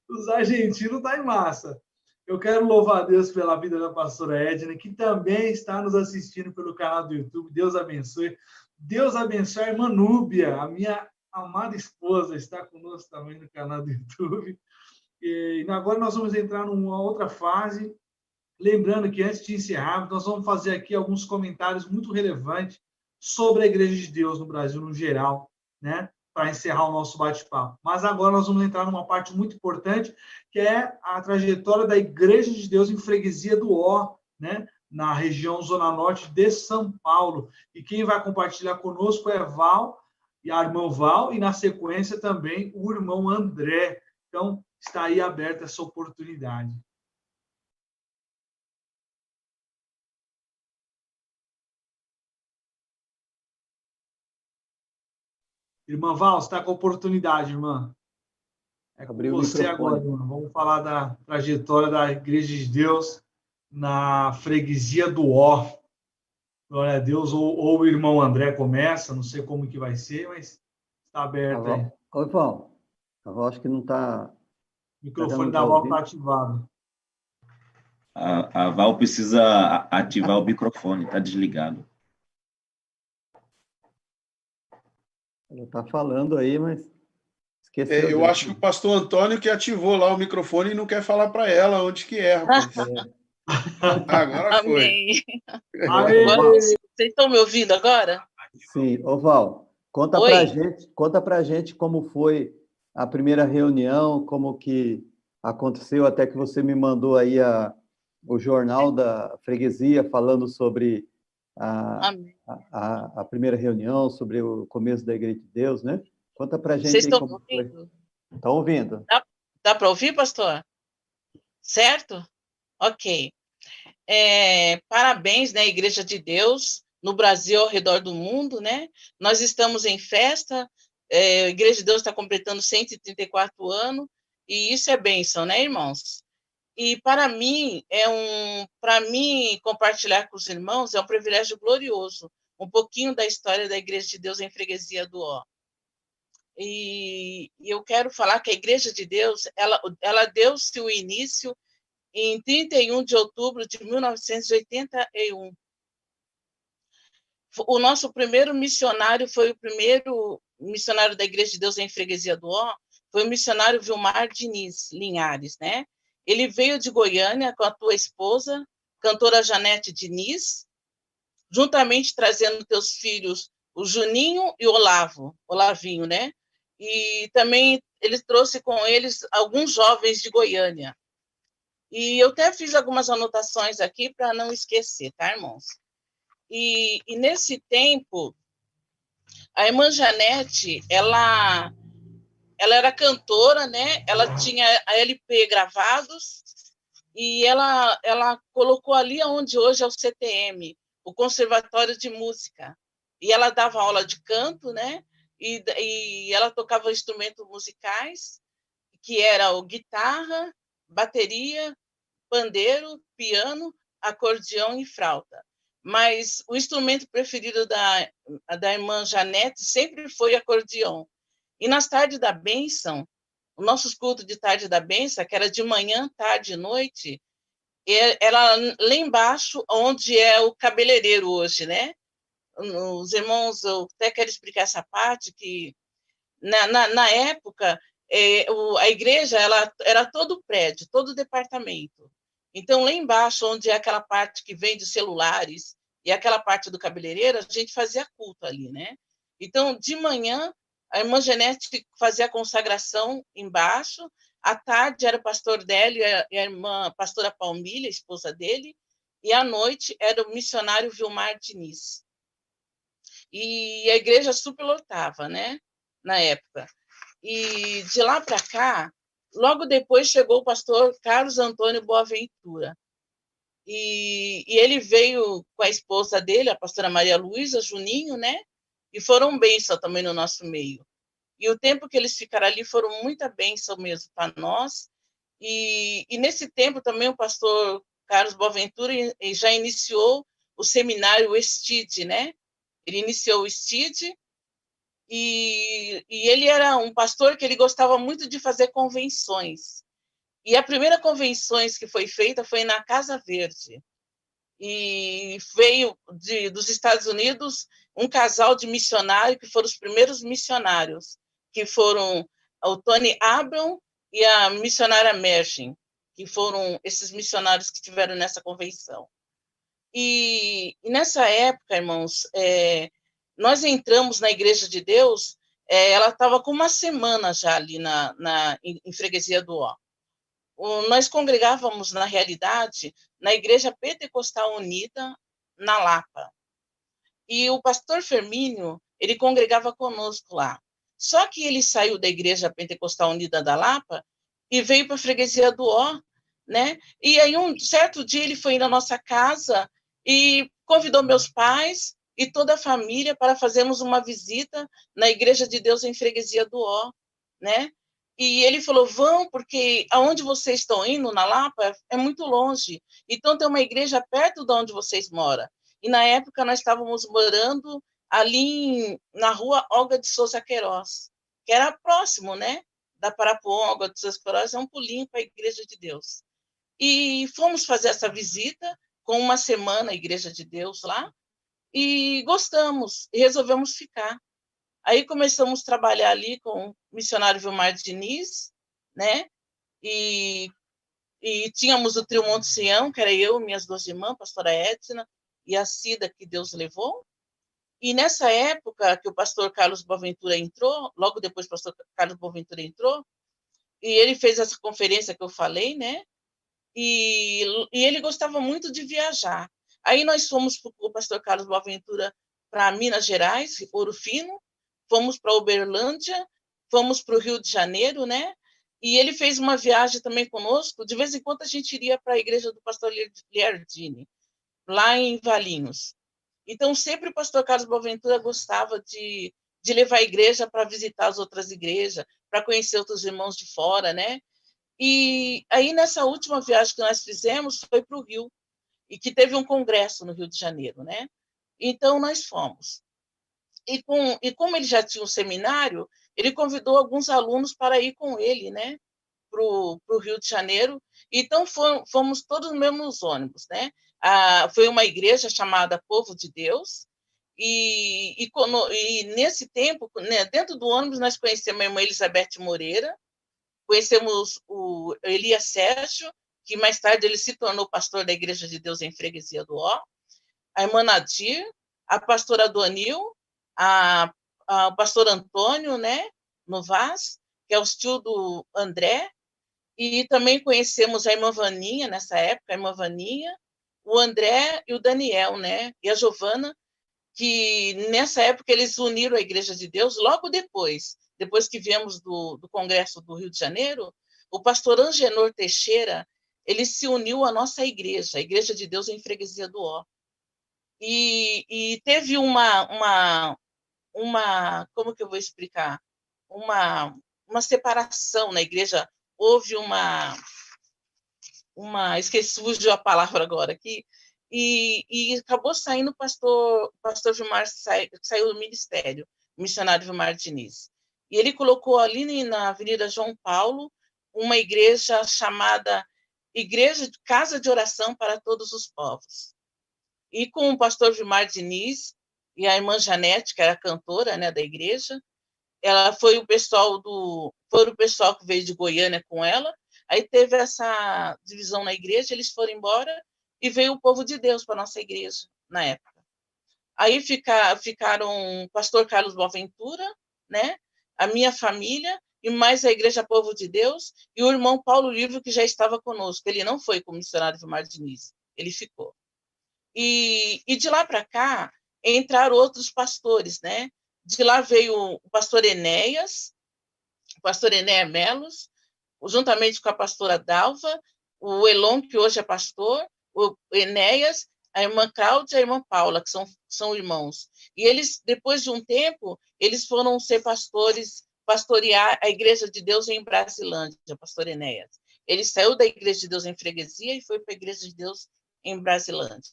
Os argentinos tá em massa. Eu quero louvar a Deus pela vida da pastora Edna, que também está nos assistindo pelo canal do YouTube. Deus abençoe. Deus abençoe a irmã Núbia, a minha amada esposa, está conosco também no canal do YouTube. E agora nós vamos entrar numa outra fase. Lembrando que antes de encerrarmos, nós vamos fazer aqui alguns comentários muito relevantes sobre a Igreja de Deus no Brasil no geral, né? Para encerrar o nosso bate-papo. Mas agora nós vamos entrar numa parte muito importante, que é a trajetória da Igreja de Deus em Freguesia do Ó, né? Na região Zona Norte de São Paulo. E quem vai compartilhar conosco é Val, e a irmã Val, e na sequência também o irmão André. Então, está aí aberta essa oportunidade. Irmã Val, você está com a oportunidade, irmã. É com você agora, irmã. Vamos falar da trajetória da Igreja de Deus na Freguesia do Ó. Glória a Deus. Ou o irmão André começa, não sei como que vai ser, mas está aberto aí. Oi, Val. A Val acho que não está... O microfone da Val está ativado. A Val precisa ativar o microfone, está desligado. Ela está falando aí, mas esqueceu. Eu acho que o pastor Antônio que ativou lá o microfone e não quer falar para ela onde que é, rapaz. Agora foi. Agora, vocês estão me ouvindo agora? Sim. Ô, Val, conta pra gente como foi a primeira reunião, como que aconteceu, até que você me mandou aí o jornal da freguesia falando sobre a primeira reunião, sobre o começo da Igreja de Deus, né? Conta pra gente. Vocês estão ouvindo? Estão ouvindo. Dá para ouvir, pastor? Certo? Ok. Parabéns, né, Igreja de Deus, no Brasil, ao redor do mundo, né? Nós estamos em festa, a Igreja de Deus está completando 134 anos, e isso é bênção, né, irmãos? E para mim, compartilhar com os irmãos é um privilégio glorioso, um pouquinho da história da Igreja de Deus em Freguesia do Ó. E eu quero falar que a Igreja de Deus, ela deu-se o início em 31 de outubro de 1981. O nosso primeiro missionário foi o primeiro missionário da Igreja de Deus em Freguesia do Ó, foi o missionário Vilmar Diniz Linhares, né? Ele veio de Goiânia com a tua esposa, cantora Janete Diniz, juntamente trazendo teus filhos, o Juninho e o Olavinho, né? E também ele trouxe com eles alguns jovens de Goiânia. E eu até fiz algumas anotações aqui para não esquecer, tá, irmãos? E nesse tempo, a irmã Janete, ela era cantora, né? Ela tinha a LP gravados e ela colocou ali onde hoje é o CTM, o Conservatório de Música. E ela dava aula de canto, né? E ela tocava instrumentos musicais, que era o guitarra, bateria, pandeiro, piano, acordeão e flauta. mas o instrumento preferido da irmã Janete sempre foi acordeão. E nas tardes da bênção, os nossos cultos de tarde da bênção, que era de manhã, tarde e noite, era lá embaixo, onde é o cabeleireiro hoje, né? Os irmãos, eu até quero explicar essa parte, que na época, a igreja ela era todo prédio, todo departamento. Então, lá embaixo, onde é aquela parte que vende celulares e aquela parte do cabeleireiro, a gente fazia culto ali, né? Então, de manhã, a irmã Janete fazia a consagração embaixo, à tarde era o pastor Délio e a irmã pastora Palmília, esposa dele, e à noite era o missionário Vilmar Diniz. E a igreja superlotava, né? Na época. E de lá para cá, logo depois chegou o pastor Carlos Antônio Boaventura. E ele veio com a esposa dele, a pastora Maria Luísa Juninho, né? E foram bênção também no nosso meio. E o tempo que eles ficaram ali foram muita bênção mesmo para nós. E nesse tempo também o pastor Carlos Boaventura já iniciou o seminário STID, né? Ele iniciou o STID e ele era um pastor que ele gostava muito de fazer convenções. E a primeira convenção que foi feita foi na Casa Verde. E veio dos Estados Unidos um casal de missionários que foram os primeiros missionários, que foram o Tony Abram e a missionária Mergin, que foram esses missionários que estiveram nessa convenção. E nessa época, irmãos, nós entramos na Igreja de Deus, ela estava com uma semana já ali em Freguesia do Ó. Nós congregávamos, na realidade, na Igreja Pentecostal Unida, na Lapa. E o pastor Firmínio, ele congregava conosco lá. Só que ele saiu da Igreja Pentecostal Unida da Lapa e veio para a Freguesia do Ó, né? E aí, um certo dia, ele foi na nossa casa e convidou meus pais e toda a família para fazermos uma visita na Igreja de Deus em Freguesia do Ó, né? E ele falou, vão, porque aonde vocês estão indo, na Lapa, é muito longe. Então, tem uma igreja perto de onde vocês moram. E, na época, nós estávamos morando ali na rua Olga de Souza Queiroz, que era próximo, né? Da Parapuã, Olga de Souza Queiroz, é um pulinho para a Igreja de Deus. E fomos fazer essa visita com uma semana, a Igreja de Deus lá, e gostamos, e resolvemos ficar. Aí começamos a trabalhar ali com o missionário Vilmar Diniz, né? E tínhamos o trio Monte Sião, que era eu, minhas duas irmãs, a pastora Edna e a Cida, que Deus levou. E nessa época que o pastor Carlos Boaventura entrou, logo depois o pastor Carlos Boaventura entrou, e ele fez essa conferência que eu falei, né? E ele gostava muito de viajar. Aí nós fomos com o pastor Carlos Boaventura para Minas Gerais, Ouro Fino, fomos para Uberlândia, fomos para o Rio de Janeiro, né? E ele fez uma viagem também conosco. De vez em quando a gente iria para a igreja do pastor Liardini, lá em Valinhos. Então, sempre o pastor Carlos Boaventura gostava de levar a igreja para visitar as outras igrejas, para conhecer outros irmãos de fora, né? E aí, nessa última viagem que nós fizemos, foi para o Rio, e que teve um congresso no Rio de Janeiro, né? Então, nós fomos. E como ele já tinha um seminário, ele convidou alguns alunos para ir com ele, né? Para o Rio de Janeiro. Então, fomos todos nos mesmos ônibus, né? Foi uma igreja chamada Povo de Deus, e nesse tempo, né, dentro do ônibus, nós conhecemos a irmã Elizabeth Moreira, conhecemos o Elias Sérgio, que mais tarde ele se tornou pastor da Igreja de Deus em Freguesia do Ó, a irmã Nadir, a pastora Donil, o pastor Antônio, né, Novas, que é o tio do André, e também conhecemos a irmã Vaninha, nessa época, a irmã Vaninha, o André e o Daniel, né, e a Giovana, que nessa época eles uniram a Igreja de Deus. Logo depois que viemos do Congresso do Rio de Janeiro, o pastor Angenor Teixeira, ele se uniu à nossa igreja, a Igreja de Deus em Freguesia do Ó. E teve uma como que eu vou explicar? Uma separação na igreja. Houve esqueci, fugiu a palavra agora aqui, e acabou saindo o pastor Vilmar, saiu do ministério, o missionário Vilmar Diniz. E ele colocou ali na Avenida João Paulo uma igreja chamada Igreja de Casa de Oração para Todos os Povos. E com o pastor Vilmar Diniz e a irmã Janete, que era cantora, né, da igreja, ela foi o pessoal que veio de Goiânia com ela. Aí teve essa divisão na igreja, eles foram embora e veio o povo de Deus para a nossa igreja na época. Aí ficaram o pastor Carlos Boaventura, né? A minha família e mais a Igreja Povo de Deus e o irmão Paulo Livro, que já estava conosco. Ele não foi como missionário Vilmar Diniz, ele ficou. E de lá para cá entraram outros pastores, né? De lá veio o pastor Enéas Melos, juntamente com a pastora Dalva, o Elon, que hoje é pastor, o Enéas, a irmã Cláudia e a irmã Paula, que são irmãos. E eles, depois de um tempo, eles foram ser pastorear a Igreja de Deus em Brasilândia, pastor Enéas. Ele saiu da Igreja de Deus em Freguesia e foi para a Igreja de Deus em Brasilândia.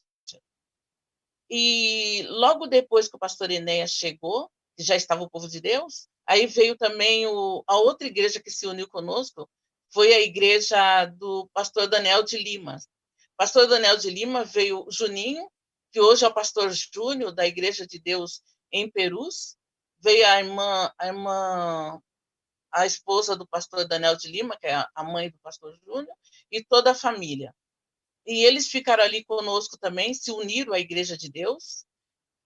E logo depois que o pastor Enéas chegou, que já estava o povo de Deus, aí veio também a outra igreja que se uniu conosco, foi a igreja do pastor Daniel de Lima. Pastor Daniel de Lima veio Juninho, que hoje é o pastor Júnior da Igreja de Deus em Perus, veio a esposa do pastor Daniel de Lima, que é a mãe do pastor Júnior, e toda a família. E eles ficaram ali conosco também, se uniram à Igreja de Deus.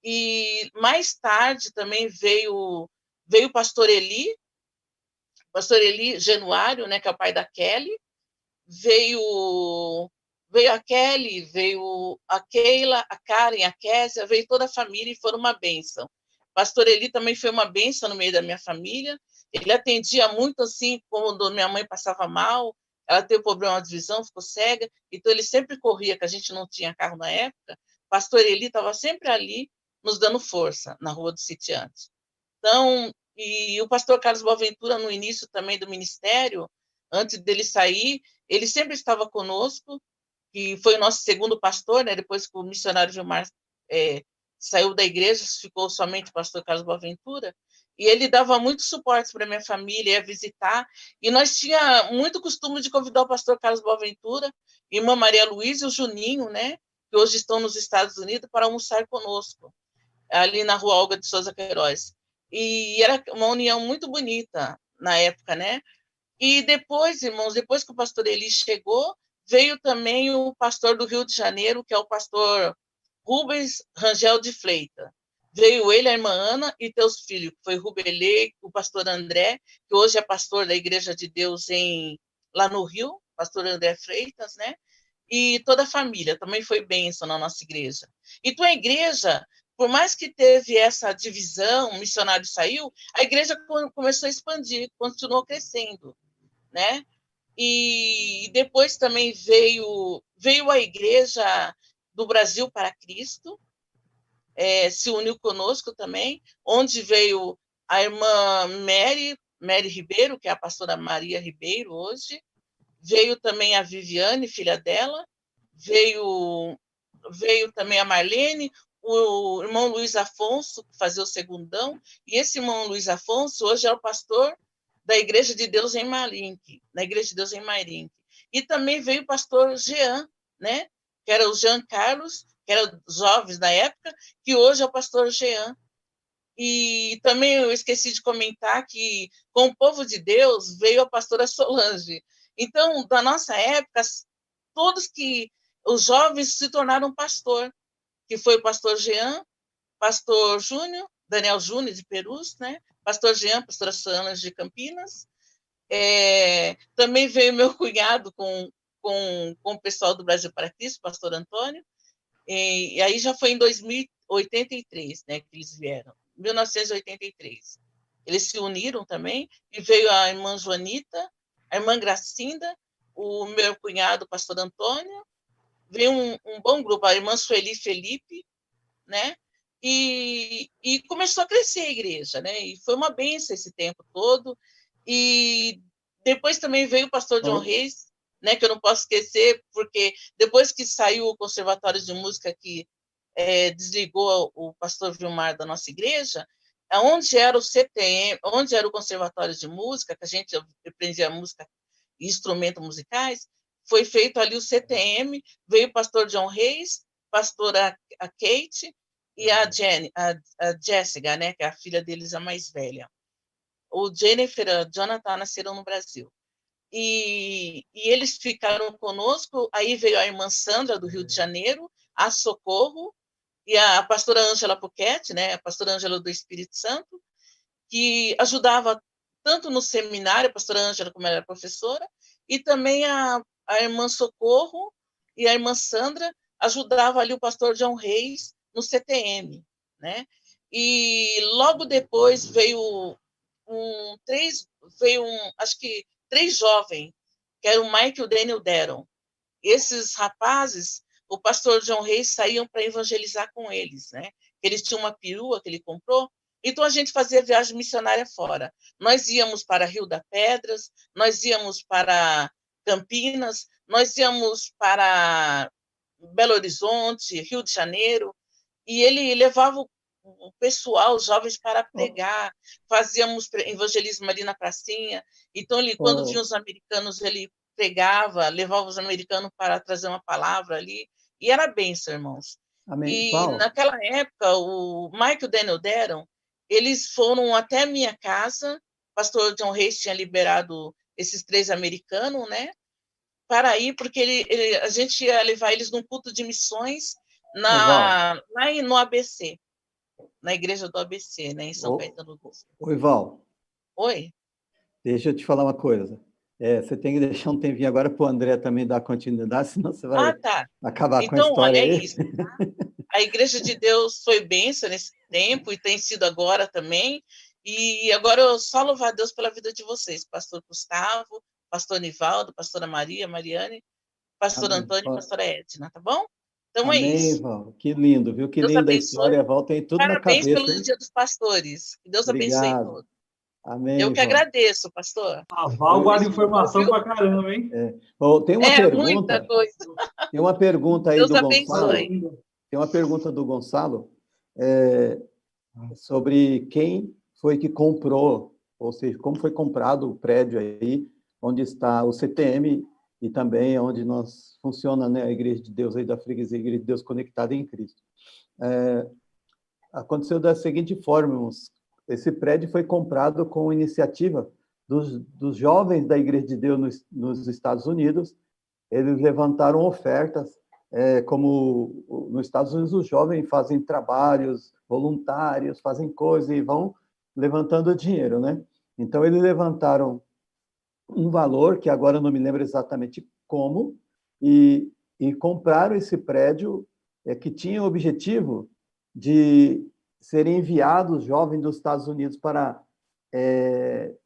E mais tarde também veio o pastor Eli Januário, né, que é o pai da Kelly, veio a Kelly, veio a Keila, a Karen, a Késia, veio toda a família e foram uma bênção. Pastor Eli também foi uma bênção no meio da minha família. Ele atendia muito assim, quando minha mãe passava mal, ela teve problema de visão, ficou cega, então ele sempre corria, que a gente não tinha carro na época. Pastor Eli estava sempre ali, nos dando força, na Rua do Sitiante. Então, e o pastor Carlos Boaventura, no início também do ministério, antes dele sair, ele sempre estava conosco, que foi o nosso segundo pastor, né? Depois que o missionário Vilmar saiu da igreja, ficou somente o pastor Carlos Boaventura, e ele dava muito suporte para a minha família, ia visitar, e nós tínhamos muito costume de convidar o pastor Carlos Boaventura, irmã Maria Luísa e o Juninho, né? Que hoje estão nos Estados Unidos, para almoçar conosco, ali na Rua Olga de Souza Queiroz. E era uma união muito bonita na época, né? E depois, irmãos, depois que o pastor Eli chegou, veio também o pastor do Rio de Janeiro, que é o pastor Rubens Rangel de Fleita. Veio ele, a irmã Ana e teus filhos, que foi Rubelê, o pastor André, que hoje é pastor da Igreja de Deus lá no Rio, pastor André Freitas, né? E toda a família também foi bênção na nossa igreja. E tua igreja, por mais que teve essa divisão, o missionário saiu, a igreja começou a expandir, continuou crescendo, né? E depois também veio a Igreja do Brasil para Cristo, se uniu conosco também, onde veio a irmã Mary Ribeiro, que é a pastora Maria Ribeiro hoje, veio também a Viviane, filha dela, veio também a Marlene, o irmão Luiz Afonso, que fazia o segundão, e esse irmão Luiz Afonso hoje é o pastor da Igreja de Deus em Marinque, na Igreja de Deus em Marinque. E também veio o pastor Jean, né? Que era o Jean Carlos, que era jovens na época, que hoje é o pastor Jean. E também eu esqueci de comentar que com o povo de Deus veio a pastora Solange. Então, da nossa época, os jovens se tornaram pastor, que foi o pastor Jean, pastor Júnior, Daniel Júnior de Perus, né? Pastor Jean, pastora Solange de Campinas. Também veio meu cunhado com o pessoal do Brasil para Cristo, pastor Antônio, e aí já foi em 1983, né, que eles vieram, 1983. Eles se uniram também, e veio a irmã Joanita, a irmã Gracinda, o meu cunhado, pastor Antônio, veio um bom grupo, a irmã Sueli Felipe, né? E começou a crescer a igreja, né? E foi uma bênção esse tempo todo. E depois também veio o pastor John Reis. né, que eu não posso esquecer, porque depois que saiu o Conservatório de Música, que desligou o pastor Vilmar da nossa igreja, onde era o CTM, onde era o Conservatório de Música, que a gente aprendia música e instrumentos musicais, foi feito ali o CTM, veio o pastor John Reis, pastora a Kate e a Jessica, né, que é a filha deles, a mais velha. O Jennifer e o Jonathan nasceram no Brasil. E eles ficaram conosco, aí veio a irmã Sandra, do Rio de Janeiro, a Socorro, e a pastora Ângela Puquete, né, a pastora Ângela do Espírito Santo, que ajudava tanto no seminário, a pastora Ângela, como ela era professora, e também a irmã Socorro e a irmã Sandra ajudava ali o pastor John Reis no CTM, né? E logo depois veio acho que 3 jovens, que eram o Mike e o Daniel Deron. Esses rapazes, o pastor John Reis saíam para evangelizar com eles, né? Eles tinham uma perua que ele comprou, então a gente fazia viagem missionária fora. Nós íamos para Rio das Pedras, nós íamos para Campinas, nós íamos para Belo Horizonte, Rio de Janeiro, e ele levava o pessoal, os jovens, para pregar, fazíamos evangelismo ali na pracinha. Então, quando vinham os americanos, ele pregava, levava os americanos para trazer uma palavra ali, e era bênção, irmãos. Amém. E Paulo, naquela época, o Mike e o Daniel Deron, eles foram até a minha casa, o pastor John Reis tinha liberado esses 3 americanos, né, para ir, porque a gente ia levar eles num culto de missões lá no ABC, na igreja do ABC, né, em São Caetano do Sul. Oi, Val. Oi? Deixa eu te falar uma coisa. Você tem que deixar um tempinho agora para o André também dar continuidade, senão você vai acabar com a Então, história olha, aí. é isso, tá? A Igreja de Deus foi bênção nesse tempo e tem sido agora também. E agora eu só louvar a Deus pela vida de vocês, pastor Gustavo, pastor Nivaldo, pastora Maria, Mariane, pastor Amém. Antônio e pastora Edna, tá bom? Então é Amém, isso. Val. Que lindo, viu? Que Deus linda a abençoe. história, Val. Tem tudo na Parabéns cabeça, pelo hein? Dia dos Pastores. Que Deus abençoe Obrigado. todos. Amém, Eu que Val. agradeço, pastor. A Val guarda informação pra caramba, hein? Tem uma pergunta. Muita coisa. Tem uma pergunta aí Deus do abençoe. Gonçalo. Tem uma pergunta do Gonçalo sobre quem foi que comprou, ou seja, como foi comprado o prédio aí, onde está o CTM e também onde nós funciona, né, a Igreja de Deus aí da Freguesia, a Igreja de Deus Conectada em Cristo. Aconteceu da seguinte forma, irmãos, esse prédio foi comprado com iniciativa dos jovens da Igreja de Deus nos Estados Unidos. Eles levantaram ofertas, como nos Estados Unidos os jovens fazem trabalhos voluntários, fazem coisas e vão levantando dinheiro, né? Então, eles levantaram um valor, que agora eu não me lembro exatamente como, e compraram esse prédio que tinha o objetivo de serem enviados jovens dos Estados Unidos para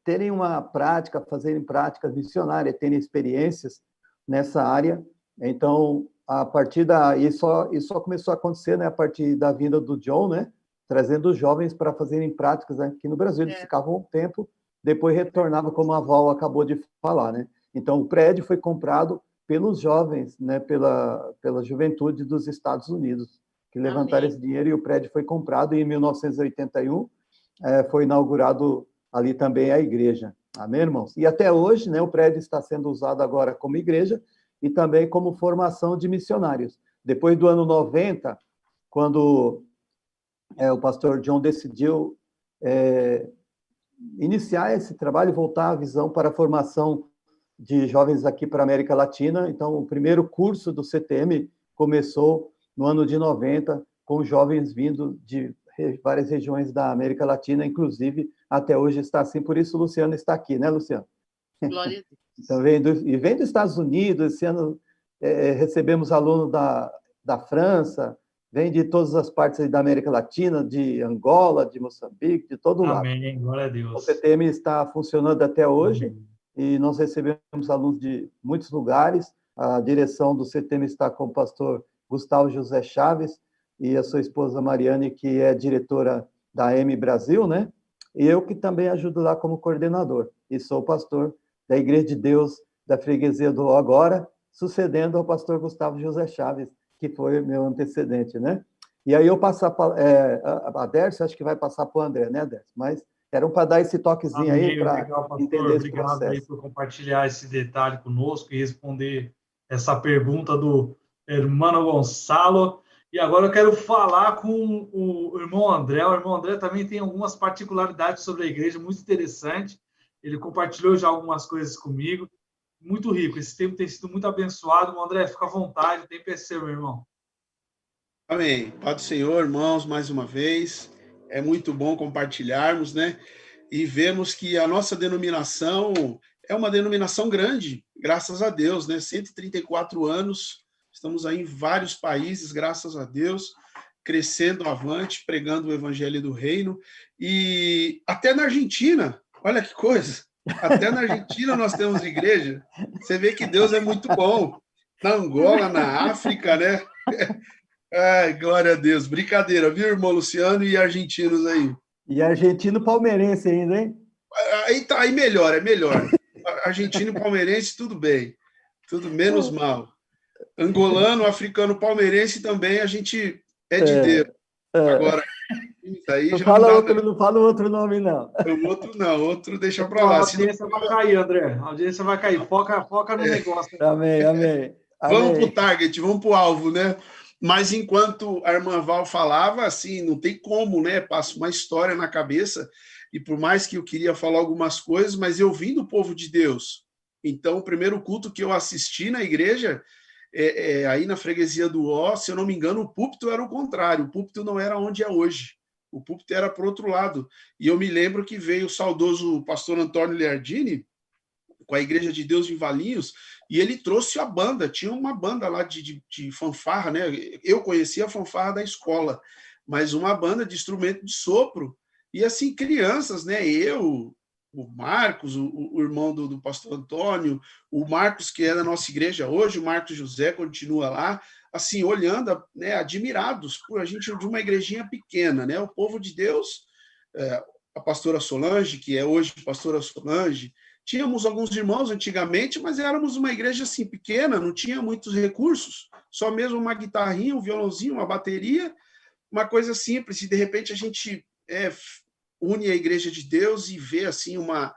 terem uma prática, fazerem práticas missionárias, terem experiências nessa área. Então, a partir isso só começou a acontecer, né, a partir da vinda do John, né, trazendo os jovens para fazerem práticas aqui no Brasil. Eles ficavam um tempo, depois retornavam, como a Val acabou de falar, né? Então, o prédio foi comprado pelos jovens, né, pela juventude dos Estados Unidos, que levantaram esse dinheiro, e o prédio foi comprado, e em 1981 foi inaugurado ali também a igreja. Amém, irmãos? E até hoje, né, o prédio está sendo usado agora como igreja e também como formação de missionários. Depois do ano 90, quando o pastor John decidiu iniciar esse trabalho, voltar a visão para a formação de jovens aqui para a América Latina. Então, o primeiro curso do CTM começou no ano de 90, com jovens vindo de várias regiões da América Latina, inclusive até hoje está assim. Por isso o Luciano está aqui, né, Luciano? Glória a Deus. Então, vem dos Estados Unidos. Esse ano recebemos alunos da França, vem de todas as partes da América Latina, de Angola, de Moçambique, de todo lado. Amém, glória a Deus. O CTM está funcionando até hoje, e nós recebemos alunos de muitos lugares. A direção do CTM está com o pastor Gustavo José Chaves e a sua esposa Mariane, que é diretora da M Brasil, né? E eu que também ajudo lá como coordenador, e sou pastor da Igreja de Deus da freguesia do O agora, sucedendo ao pastor Gustavo José Chaves, que foi meu antecedente, né? E aí eu passar a Dércio, acho que vai passar para o André, né, Dércio? Mas era para dar esse toquezinho aí, para entender esse processo. Obrigado aí por compartilhar esse detalhe conosco e responder essa pergunta do irmão Gonçalo. E agora eu quero falar com o irmão André. O irmão André também tem algumas particularidades sobre a igreja muito interessante. Ele compartilhou já algumas coisas comigo. Muito rico. Esse tempo tem sido muito abençoado. Irmão André, fica à vontade. Tem PC, meu irmão. Amém. Pai do Senhor, irmãos, mais uma vez. É muito bom compartilharmos, né? E vemos que a nossa denominação é uma denominação grande, graças a Deus, né? 134 anos, estamos aí em vários países, graças a Deus, crescendo avante, pregando o evangelho do reino. E até na Argentina, olha que coisa, até na Argentina nós temos igreja. Você vê que Deus é muito bom. Na Angola, na África, né? Ai, glória a Deus. Brincadeira, viu, irmão Luciano e argentinos aí? E argentino palmeirense ainda, hein? Aí melhor, é melhor. Argentino e palmeirense, tudo bem. Tudo menos mal. Angolano, africano, palmeirense também, a gente é de Deus. Agora, aí não, já não fala outro nome, não. O outro não, outro deixa para lá. A audiência vai cair, André. A audiência vai cair. Foca no negócio. Amém. Vamos para o target, vamos para o alvo, né? Mas enquanto a irmã Val falava, assim, não tem como, né? Passa uma história na cabeça, e por mais que eu queria falar algumas coisas, mas eu vim do povo de Deus. Então, o primeiro culto que eu assisti na igreja, aí na freguesia do Ó, se eu não me engano, o púlpito era o contrário, o púlpito não era onde é hoje, o púlpito era para o outro lado. E eu me lembro que veio o saudoso pastor Antônio Leardini, com a Igreja de Deus em Valinhos, e ele trouxe a banda, tinha uma banda lá de fanfarra, né? Eu conhecia a fanfarra da escola, mas uma banda de instrumento de sopro, e assim, crianças, né? Eu, o Marcos, o irmão do pastor Antônio, o Marcos, que é da nossa igreja hoje, o Marcos José continua lá, assim, olhando, né, admirados por a gente de uma igrejinha pequena, né? O povo de Deus, a pastora Solange, que é hoje pastora Solange, tínhamos alguns irmãos antigamente, mas éramos uma igreja assim pequena, não tinha muitos recursos, só mesmo uma guitarrinha, um violãozinho, uma bateria, uma coisa simples. E de repente a gente une a igreja de Deus e vê assim uma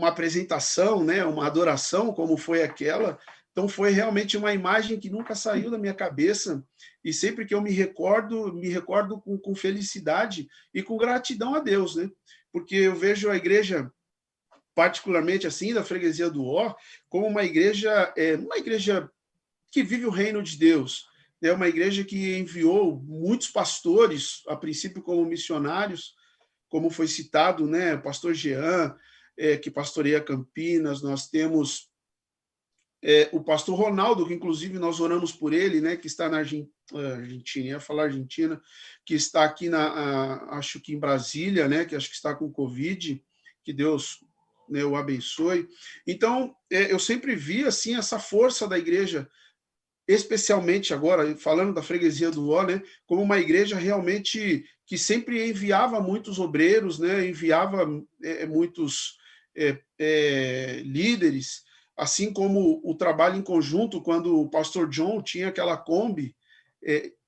apresentação, né, uma adoração como foi aquela. Então foi realmente uma imagem que nunca saiu da minha cabeça, e sempre que eu me recordo com felicidade e com gratidão a Deus, né? Porque eu vejo a igreja, particularmente assim, da freguesia do Ó, como uma igreja que vive o reino de Deus. É uma igreja que enviou muitos pastores, a princípio como missionários, como foi citado, né? O pastor Jean, que pastoreia Campinas, nós temos o pastor Ronaldo, que inclusive nós oramos por ele, né? Que está na Argentina, ia falar Argentina, que está aqui acho que em Brasília, né? Que acho que está com Covid, que Deus, né, o abençoe. Então, eu sempre vi assim essa força da igreja, especialmente agora, falando da freguesia do Ó, né, como uma igreja realmente que sempre enviava muitos obreiros, né, enviava muitos líderes, assim como o trabalho em conjunto, quando o pastor John tinha aquela Kombi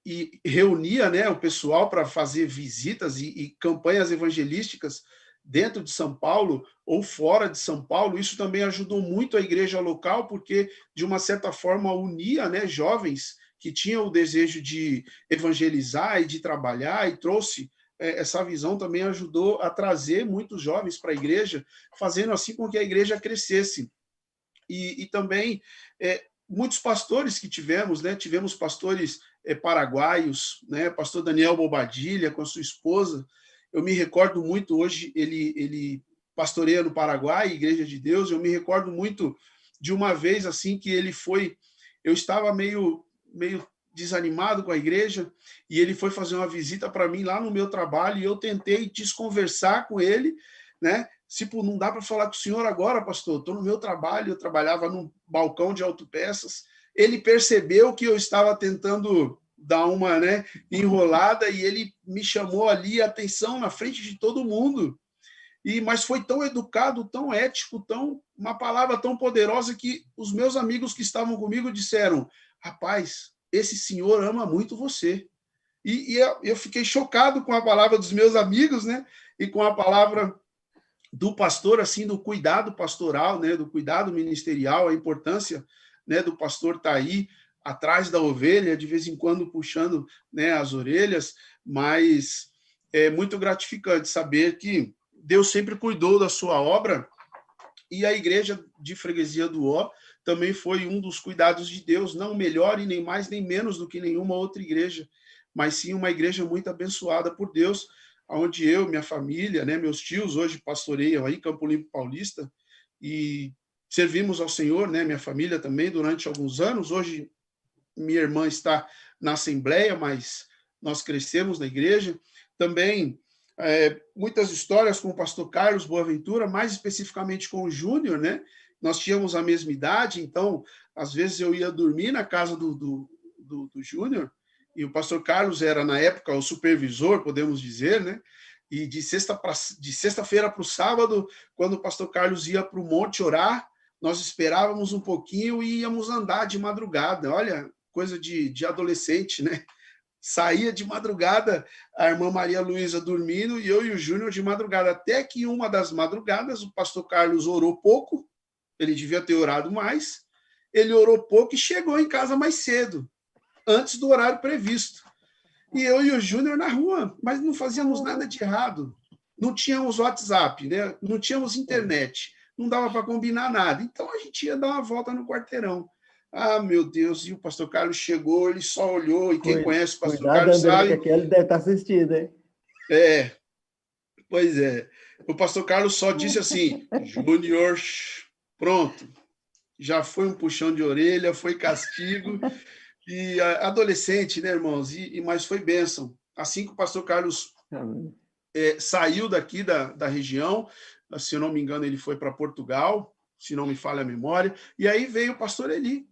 e reunia, né, o pessoal para fazer visitas e campanhas evangelísticas dentro de São Paulo ou fora de São Paulo. Isso também ajudou muito a igreja local, porque, de uma certa forma, unia, né, jovens que tinham o desejo de evangelizar e de trabalhar, e trouxe essa visão, também ajudou a trazer muitos jovens para a igreja, fazendo assim com que a igreja crescesse. E também muitos pastores que tivemos, né, tivemos pastores paraguaios, né, pastor Daniel Bobadilha com a sua esposa. Eu me recordo muito, hoje ele pastoreia no Paraguai, Igreja de Deus. Eu me recordo muito de uma vez assim que ele foi, eu estava meio desanimado com a igreja, e ele foi fazer uma visita para mim lá no meu trabalho, e eu tentei desconversar com ele, né? Tipo, não dá para falar com o senhor agora, pastor, estou no meu trabalho. Eu trabalhava num balcão de autopeças. Ele percebeu que eu estava tentando dar uma, né, enrolada, e ele me chamou ali a atenção na frente de todo mundo. Mas foi tão educado, tão ético, uma palavra tão poderosa que os meus amigos que estavam comigo disseram: rapaz, esse senhor ama muito você. E eu fiquei chocado com a palavra dos meus amigos, né? E com a palavra do pastor, assim, do cuidado pastoral, né? Do cuidado ministerial, a importância, né, do pastor estar aí atrás da ovelha, de vez em quando puxando, né, as orelhas, mas é muito gratificante saber que Deus sempre cuidou da sua obra, e a igreja de Freguesia do Ó também foi um dos cuidados de Deus, não melhor e nem mais nem menos do que nenhuma outra igreja, mas sim uma igreja muito abençoada por Deus, onde eu, minha família, né, meus tios hoje pastoreiam aí Campo Limpo Paulista, e servimos ao Senhor, né, minha família também, durante alguns anos. Hoje minha irmã está na Assembleia, mas nós crescemos na igreja. Também muitas histórias com o pastor Carlos Boaventura, mais especificamente com o Júnior, né? Nós tínhamos a mesma idade, então, às vezes eu ia dormir na casa do Júnior, e o pastor Carlos era, na época, o supervisor, podemos dizer, né? E de sexta-feira para o sábado, quando o pastor Carlos ia para o monte orar, nós esperávamos um pouquinho e íamos andar de madrugada. Olha, coisa de adolescente, né? Saía de madrugada, a irmã Maria Luísa dormindo, e eu e o Júnior de madrugada. Até que uma das madrugadas, o pastor Carlos orou pouco, ele devia ter orado mais, ele orou pouco e chegou em casa mais cedo, antes do horário previsto. E eu e o Júnior na rua, mas não fazíamos nada de errado. Não tínhamos WhatsApp, né? Não tínhamos internet, não dava para combinar nada. Então a gente ia dar uma volta no quarteirão. Ah, meu Deus, e o pastor Carlos chegou, ele só olhou, e quem conhece o pastor Carlos sabe... André, que ele deve estar assistindo, hein? Pois é. O pastor Carlos só disse assim: Júnior, pronto. Já foi um puxão de orelha, foi castigo. E adolescente, né, irmãos? Mas foi bênção. Assim que o pastor Carlos saiu daqui da região, se eu não me engano, ele foi para Portugal, se não me falha a memória, e aí veio o pastor Eli,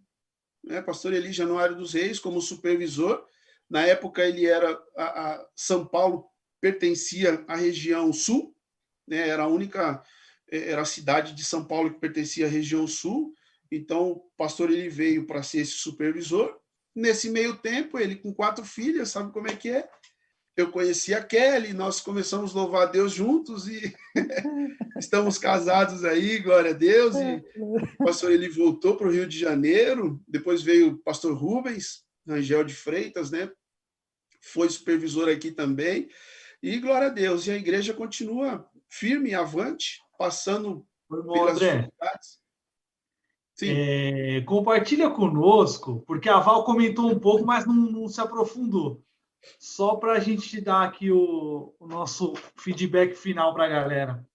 né? Pastor Eli Januário dos Reis, como supervisor. Na época, ele era... São Paulo pertencia à região sul, né? Era a cidade de São Paulo que pertencia à região sul. Então, o pastor Eli veio para ser esse supervisor. Nesse meio tempo, ele com 4 filhas, sabe como é que é? Eu conheci a Kelly, nós começamos a louvar a Deus juntos e estamos casados aí, glória a Deus. E o pastor ele voltou para o Rio de Janeiro, depois veio o pastor Rubens, Rangel de Freitas, né? Foi supervisor aqui também, e glória a Deus. E a igreja continua firme e avante, passando pelas dificuldades. Compartilha conosco, porque a Val comentou um pouco, mas não se aprofundou. Só para a gente dar aqui o nosso feedback final para a galera.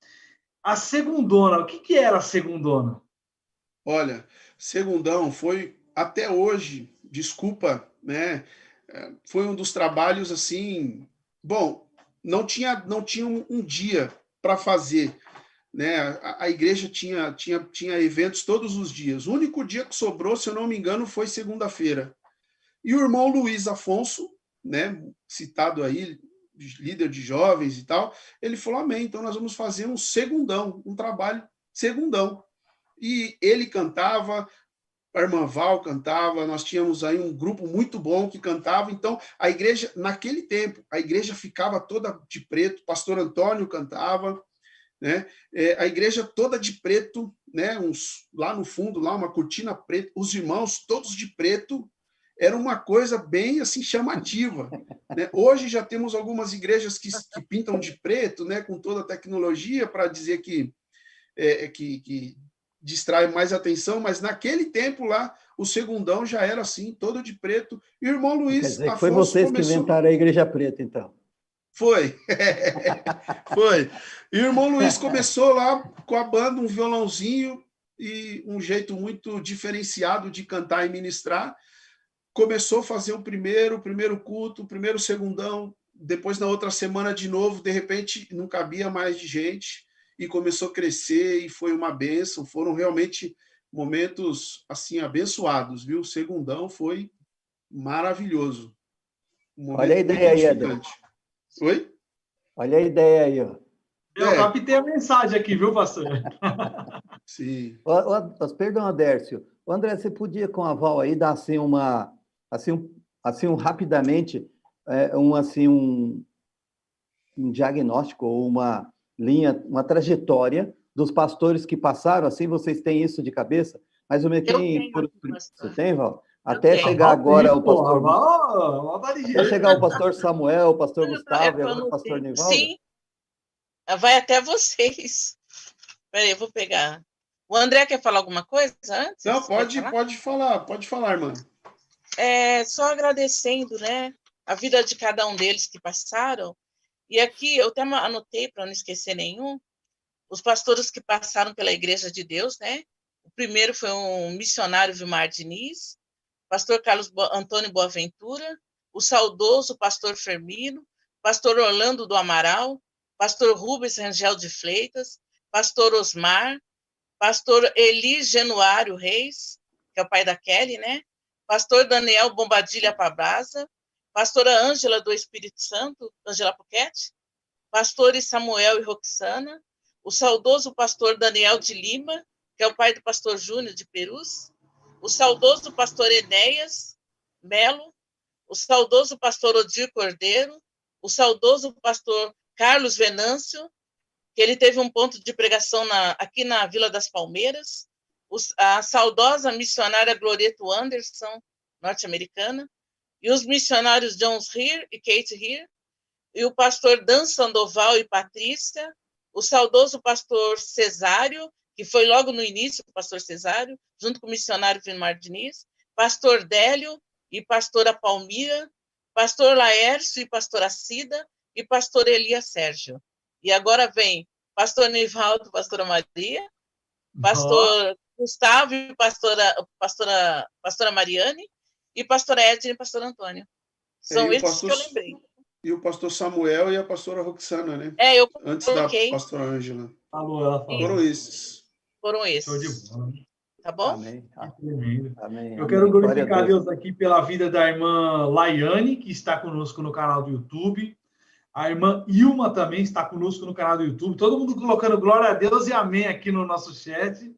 A segundona, o que era a segundona? Olha, segundão foi, até hoje, desculpa, né? Foi um dos trabalhos assim... Bom, não tinha um dia para fazer, né? A igreja tinha eventos todos os dias. O único dia que sobrou, se eu não me engano, foi segunda-feira. E o irmão Luiz Afonso, né, citado aí, líder de jovens e tal, ele falou: amém, então nós vamos fazer um segundão, um trabalho segundão. E ele cantava, a irmã Val cantava, nós tínhamos aí um grupo muito bom que cantava. Então a igreja, naquele tempo, a igreja ficava toda de preto, pastor Antônio cantava, né? A igreja toda de preto, né? Lá no fundo, lá uma cortina preta, os irmãos todos de preto. Era uma coisa bem assim chamativa, né? Hoje já temos algumas igrejas que pintam de preto, né, com toda a tecnologia para dizer que distrai mais atenção, mas naquele tempo lá o segundão já era assim, todo de preto. E o irmão Luiz Quer dizer, Afonso foi vocês que inventaram a igreja preta, então? Foi. Foi. E o irmão Luiz começou lá com a banda, um violãozinho e um jeito muito diferenciado de cantar e ministrar. Começou a fazer o primeiro culto, o primeiro segundão, depois na outra semana de novo, de repente não cabia mais de gente e começou a crescer e foi uma bênção. Foram realmente momentos assim abençoados, viu? O segundão foi maravilhoso. Olha a ideia aí, Adão. Oi? Olha a ideia aí, ó. Eu captei a mensagem aqui, viu, pastor? Sim. Perdão, Adércio. André, você podia com a Val aí dar assim rapidamente um diagnóstico ou uma linha, uma trajetória dos pastores que passaram, assim vocês têm isso de cabeça? Mais ou menos você tem, Val? Até chegar agora o pastor. Até chegar o pastor Samuel, o pastor Gustavo e agora o pastor Nivaldo? Sim. Vai até vocês. Peraí, eu vou pegar. O André quer falar alguma coisa antes? Não, pode falar, irmã. Só agradecendo, né, a vida de cada um deles que passaram. E aqui eu até anotei para não esquecer nenhum, os pastores que passaram pela Igreja de Deus, né? O primeiro foi um missionário Vilmar Diniz, pastor Carlos Antônio Boaventura, o saudoso pastor Fermino, pastor Orlando do Amaral, pastor Rubens Rangel de Freitas, pastor Osmar, pastor Eli Genuário Reis, que é o pai da Kelly, né? Pastor Daniel Bombadilha Pabrasa, pastora Ângela do Espírito Santo, Ângela Puquete, pastores Samuel e Roxana, o saudoso pastor Daniel de Lima, que é o pai do pastor Júnior de Perus, o saudoso pastor Enéas Melo, o saudoso pastor Odir Cordeiro, o saudoso pastor Carlos Venâncio, que ele teve um ponto de pregação aqui na Vila das Palmeiras, a saudosa missionária Gloreto Anderson, norte-americana, e os missionários John Heer e Kate Heer, e o pastor Dan Sandoval e Patrícia, o saudoso pastor Cesário, que foi logo no início, o pastor Cesário, junto com o missionário Vilmar Diniz, pastor Délio e pastora Palmira, pastor Laércio e pastora Cida, e pastor Elias Sérgio. E agora vem pastor Nivaldo, pastora Maria, pastor Gustavo e pastora Mariane, e pastora Edna e pastor Antônio. São esses que eu lembrei. E o pastor Samuel e a pastora Roxana, né? Eu antes coloquei. Da pastora Ângela. Ela falou. Foram esses. Show de bola. Tá bom? Amém. Amém. Eu quero glorificar Deus aqui pela vida da irmã Laiane, que está conosco no canal do YouTube. A irmã Ilma também está conosco no canal do YouTube. Todo mundo colocando glória a Deus e amém aqui no nosso chat.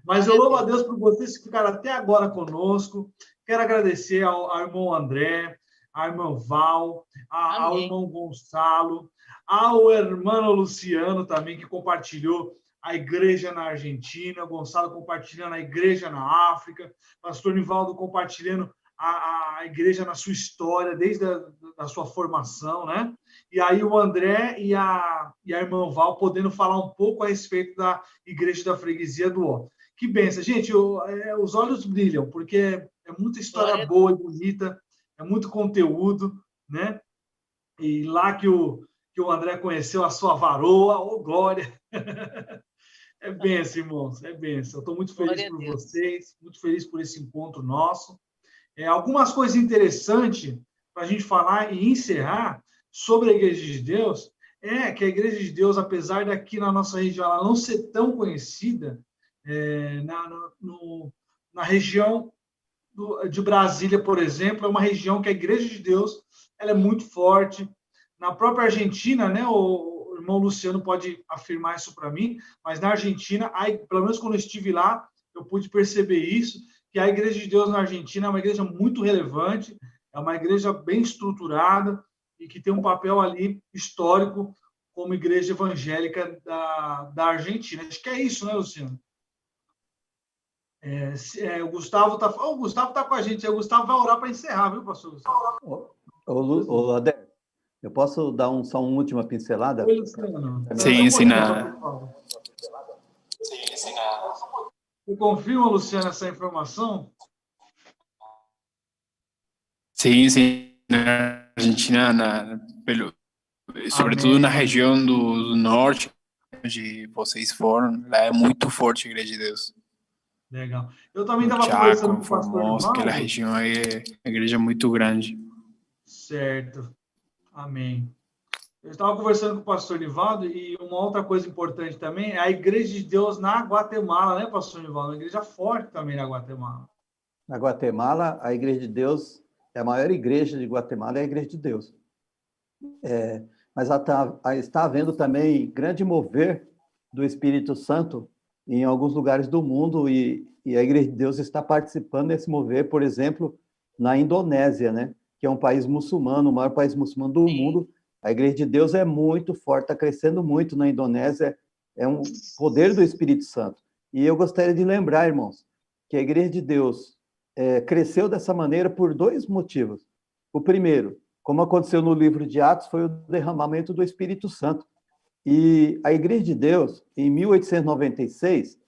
Mas eu louvo a Deus por vocês que ficaram até agora conosco. Quero agradecer ao irmão André, à irmã Val, ao irmão Gonçalo, ao irmão Luciano também, que compartilhou a igreja na Argentina, Gonçalo compartilhando a igreja na África, pastor Nivaldo compartilhando a igreja na sua história, desde a sua formação, né? E aí o André e a irmã Val podendo falar um pouco a respeito da igreja da freguesia do Ó. Que benção. Gente, os olhos brilham, porque é muita história boa e bonita, é muito conteúdo, né? E lá que o André conheceu a sua varoa, glória! É benção, irmãos, é benção. Eu estou muito feliz por vocês, muito feliz por esse encontro nosso. Algumas coisas interessantes para a gente falar e encerrar sobre a Igreja de Deus que a Igreja de Deus, apesar daqui na nossa região ela não ser tão conhecida, na região de Brasília, por exemplo, é uma região que a Igreja de Deus ela é muito forte. Na própria Argentina, né, o irmão Luciano pode afirmar isso para mim, mas na Argentina, pelo menos quando eu estive lá, eu pude perceber isso, que a Igreja de Deus na Argentina é uma igreja muito relevante, é uma igreja bem estruturada e que tem um papel ali histórico como igreja evangélica da Argentina. Acho que é isso, né, Luciano? O Gustavo está com a gente. O Gustavo vai orar para encerrar, viu, pastor? Adé, eu posso dar só uma última pincelada? Oi, Luciano. Sim, Você confirma, Luciano, essa informação? Sim. Na Argentina, sobretudo na região do norte, onde vocês foram, lá é muito forte a Igreja de Deus. Legal. Eu também estava conversando com o pastor Formosa, aquela região aí é uma igreja muito grande. Certo. Amém. Eu estava conversando com o pastor Nivaldo e uma outra coisa importante também é a Igreja de Deus na Guatemala, né, pastor Nivaldo? Uma igreja forte também na Guatemala. Na Guatemala, a Igreja de Deus, a maior igreja de Guatemala é a Igreja de Deus. mas está havendo também grande mover do Espírito Santo em alguns lugares do mundo, e a Igreja de Deus está participando desse mover, por exemplo, na Indonésia, né? Que é um país muçulmano, o maior país muçulmano do mundo. A Igreja de Deus é muito forte, está crescendo muito na Indonésia, é um poder do Espírito Santo. E eu gostaria de lembrar, irmãos, que a Igreja de Deus cresceu dessa maneira por dois motivos. O primeiro, como aconteceu no livro de Atos, foi o derramamento do Espírito Santo. E a Igreja de Deus, em 1896,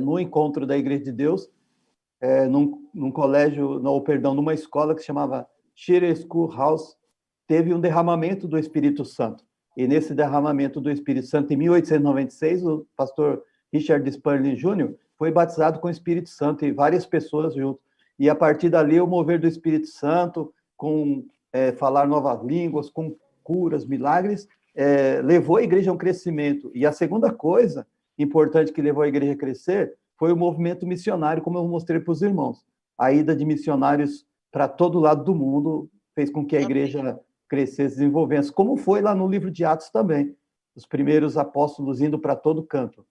no encontro da Igreja de Deus, num colégio, não, perdão, numa escola que se chamava Shire School House, teve um derramamento do Espírito Santo. E nesse derramamento do Espírito Santo, em 1896, o pastor Richard Spurgeon Jr. foi batizado com o Espírito Santo, e várias pessoas junto. E a partir dali, o mover do Espírito Santo, com falar novas línguas, com curas, milagres, levou a igreja a um crescimento. E a segunda coisa importante que levou a igreja a crescer foi o movimento missionário, como eu mostrei para os irmãos. A ida de missionários para todo lado do mundo fez com que a igreja crescesse, desenvolvesse, como foi lá no livro de Atos também, os primeiros apóstolos indo para todo canto.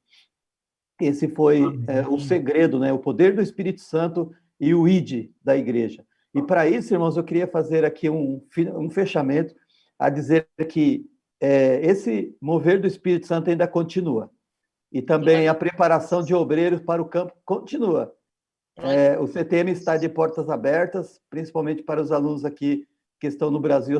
Esse foi o segredo, né? O poder do Espírito Santo e o ID da igreja. E para isso, irmãos, eu queria fazer aqui um fechamento a dizer que esse mover do Espírito Santo ainda continua. E também a preparação de obreiros para o campo continua. O CTM está de portas abertas, principalmente para os alunos aqui que estão no Brasil,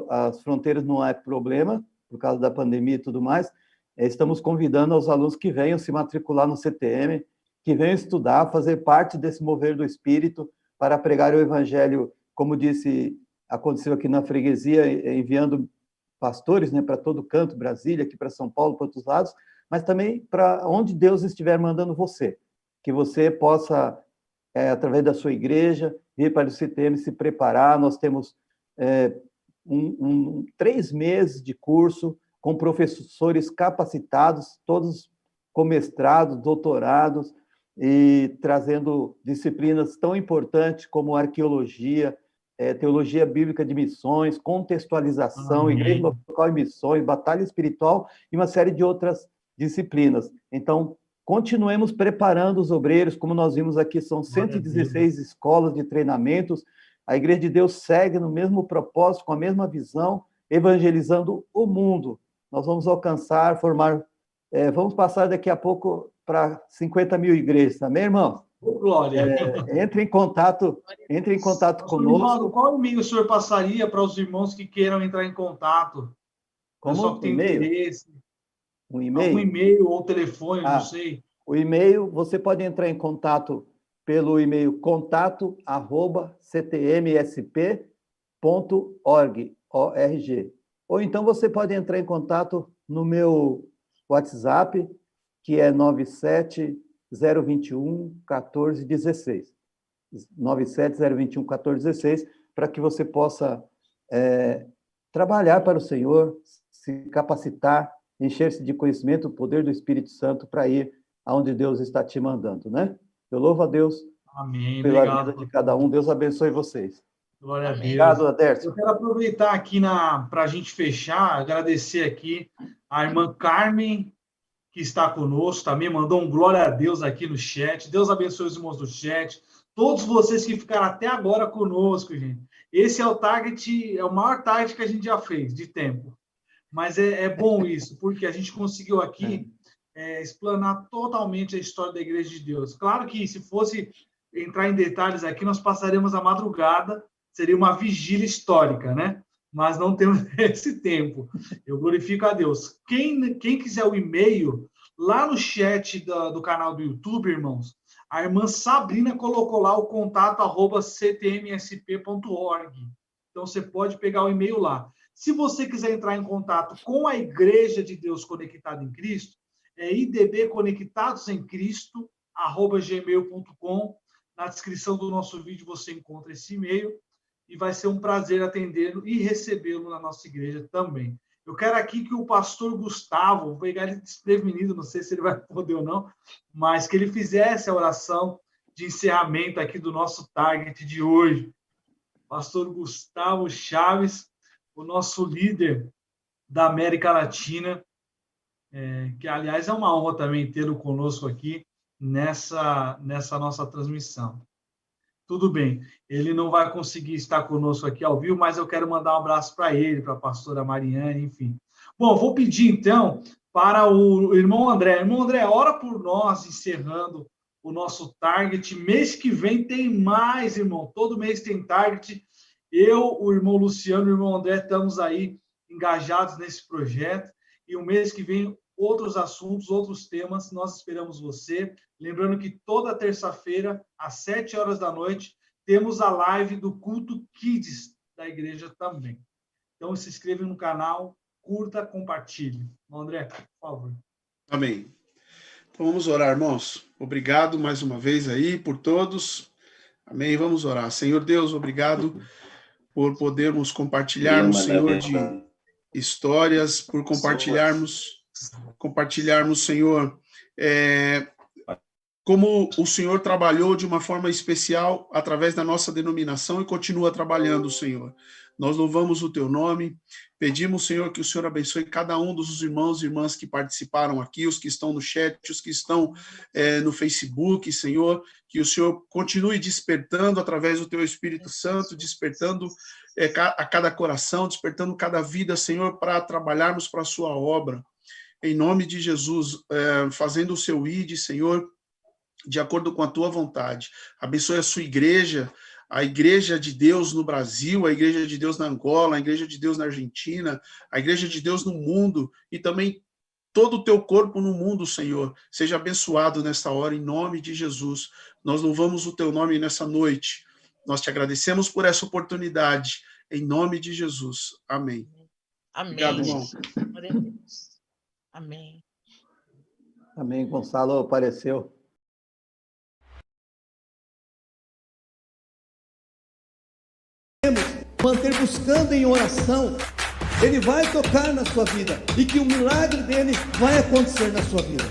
as fronteiras não é problema, por causa da pandemia e tudo mais. Estamos convidando os alunos que venham se matricular no CTM, que venham estudar, fazer parte desse mover do Espírito para pregar o Evangelho, como disse, aconteceu aqui na freguesia, enviando pastores, né, para todo canto, Brasília, aqui para São Paulo, para outros lados, mas também para onde Deus estiver mandando você, que você possa, através da sua igreja, vir para o CTM se preparar. Nós temos 3 meses de curso com professores capacitados, todos com mestrados, doutorados, e trazendo disciplinas tão importantes como arqueologia, teologia bíblica de missões, contextualização, igreja local e missões, batalha espiritual e uma série de outras disciplinas. Então, continuemos preparando os obreiros, como nós vimos aqui, são 116 escolas de treinamentos. A Igreja de Deus segue no mesmo propósito, com a mesma visão, evangelizando o mundo. Nós vamos alcançar, formar, vamos passar daqui a pouco para 50 mil igrejas, amém, irmãos? Glória. Entre em contato conosco. Qual e-mail o senhor passaria para os irmãos que queiram entrar em contato? Como que tem interesse? Um e-mail? Algum e-mail ou telefone, não sei. O e-mail, você pode entrar em contato pelo e-mail contato@ctmsp.org. Ou então você pode entrar em contato no meu WhatsApp, que é 97021-1416. 97021-1416, para que você possa trabalhar para o Senhor, se capacitar, encher-se de conhecimento, o poder do Espírito Santo para ir aonde Deus está te mandando, né? Eu louvo a Deus pela vida de cada um. Deus abençoe vocês. Glória a Deus. Obrigado, Adércio. Eu quero aproveitar aqui para a gente fechar, agradecer aqui a irmã Carmen, que está conosco também, mandou um glória a Deus aqui no chat. Deus abençoe os irmãos do chat. Todos vocês que ficaram até agora conosco, gente. Esse é o maior target que a gente já fez, de tempo. Mas é bom isso, porque a gente conseguiu aqui explanar totalmente a história da Igreja de Deus. Claro que se fosse entrar em detalhes aqui, nós passaríamos a madrugada, seria uma vigília histórica, né? Mas não temos esse tempo. Eu glorifico a Deus. Quem quiser o e-mail, lá no chat do canal do YouTube, irmãos, a irmã Sabrina colocou lá o contato @ctmsp.org. Então, você pode pegar o e-mail lá. Se você quiser entrar em contato com a Igreja de Deus Conectada em Cristo, é idbconectadosemcristo@gmail.com. Na descrição do nosso vídeo você encontra esse e-mail e vai ser um prazer atendê-lo e recebê-lo na nossa igreja também. Eu quero aqui que o pastor Gustavo, vou pegar ele desprevenido, não sei se ele vai poder ou não, mas que ele fizesse a oração de encerramento aqui do nosso target de hoje. Pastor Gustavo Chaves, o nosso líder da América Latina, que, aliás, é uma honra também tê-lo conosco aqui nessa nossa transmissão. Tudo bem, ele não vai conseguir estar conosco aqui ao vivo, mas eu quero mandar um abraço para ele, para a pastora Mariane, enfim. Bom, vou pedir, então, para o irmão André. Irmão André, ora por nós, encerrando o nosso target. Mês que vem tem mais, irmão. Todo mês tem target. Eu, o irmão Luciano e o irmão André estamos aí engajados nesse projeto. E o mês que vem, outros assuntos, outros temas. Nós esperamos você. Lembrando que toda terça-feira, às 7h da noite, temos a live do Culto Kids da igreja também. Então, se inscreva no canal, curta, compartilhe. André, por favor. Amém. Então, vamos orar, irmãos. Obrigado mais uma vez aí por todos. Amém. Vamos orar. Senhor Deus, obrigado por podermos compartilharmos, Senhor, de histórias, por compartilharmos, Senhor, como o Senhor trabalhou de uma forma especial através da nossa denominação e continua trabalhando, Senhor. Nós louvamos o teu nome, pedimos, Senhor, que o Senhor abençoe cada um dos irmãos e irmãs que participaram aqui, os que estão no chat, os que estão no Facebook, Senhor, que o Senhor continue despertando através do teu Espírito Santo, despertando a cada coração, despertando cada vida, Senhor, para trabalharmos para a sua obra. Em nome de Jesus, fazendo o seu ID, Senhor, de acordo com a tua vontade. Abençoe a sua igreja, a Igreja de Deus no Brasil, a Igreja de Deus na Angola, a Igreja de Deus na Argentina, a Igreja de Deus no mundo e também todo o teu corpo no mundo, Senhor. Seja abençoado nesta hora, em nome de Jesus. Nós louvamos o teu nome nessa noite. Nós te agradecemos por essa oportunidade, em nome de Jesus. Amém. Amém. Obrigado, irmão. Amém. Amém. Gonçalo apareceu. Manter buscando em oração, ele vai tocar na sua vida e que o milagre dele vai acontecer na sua vida.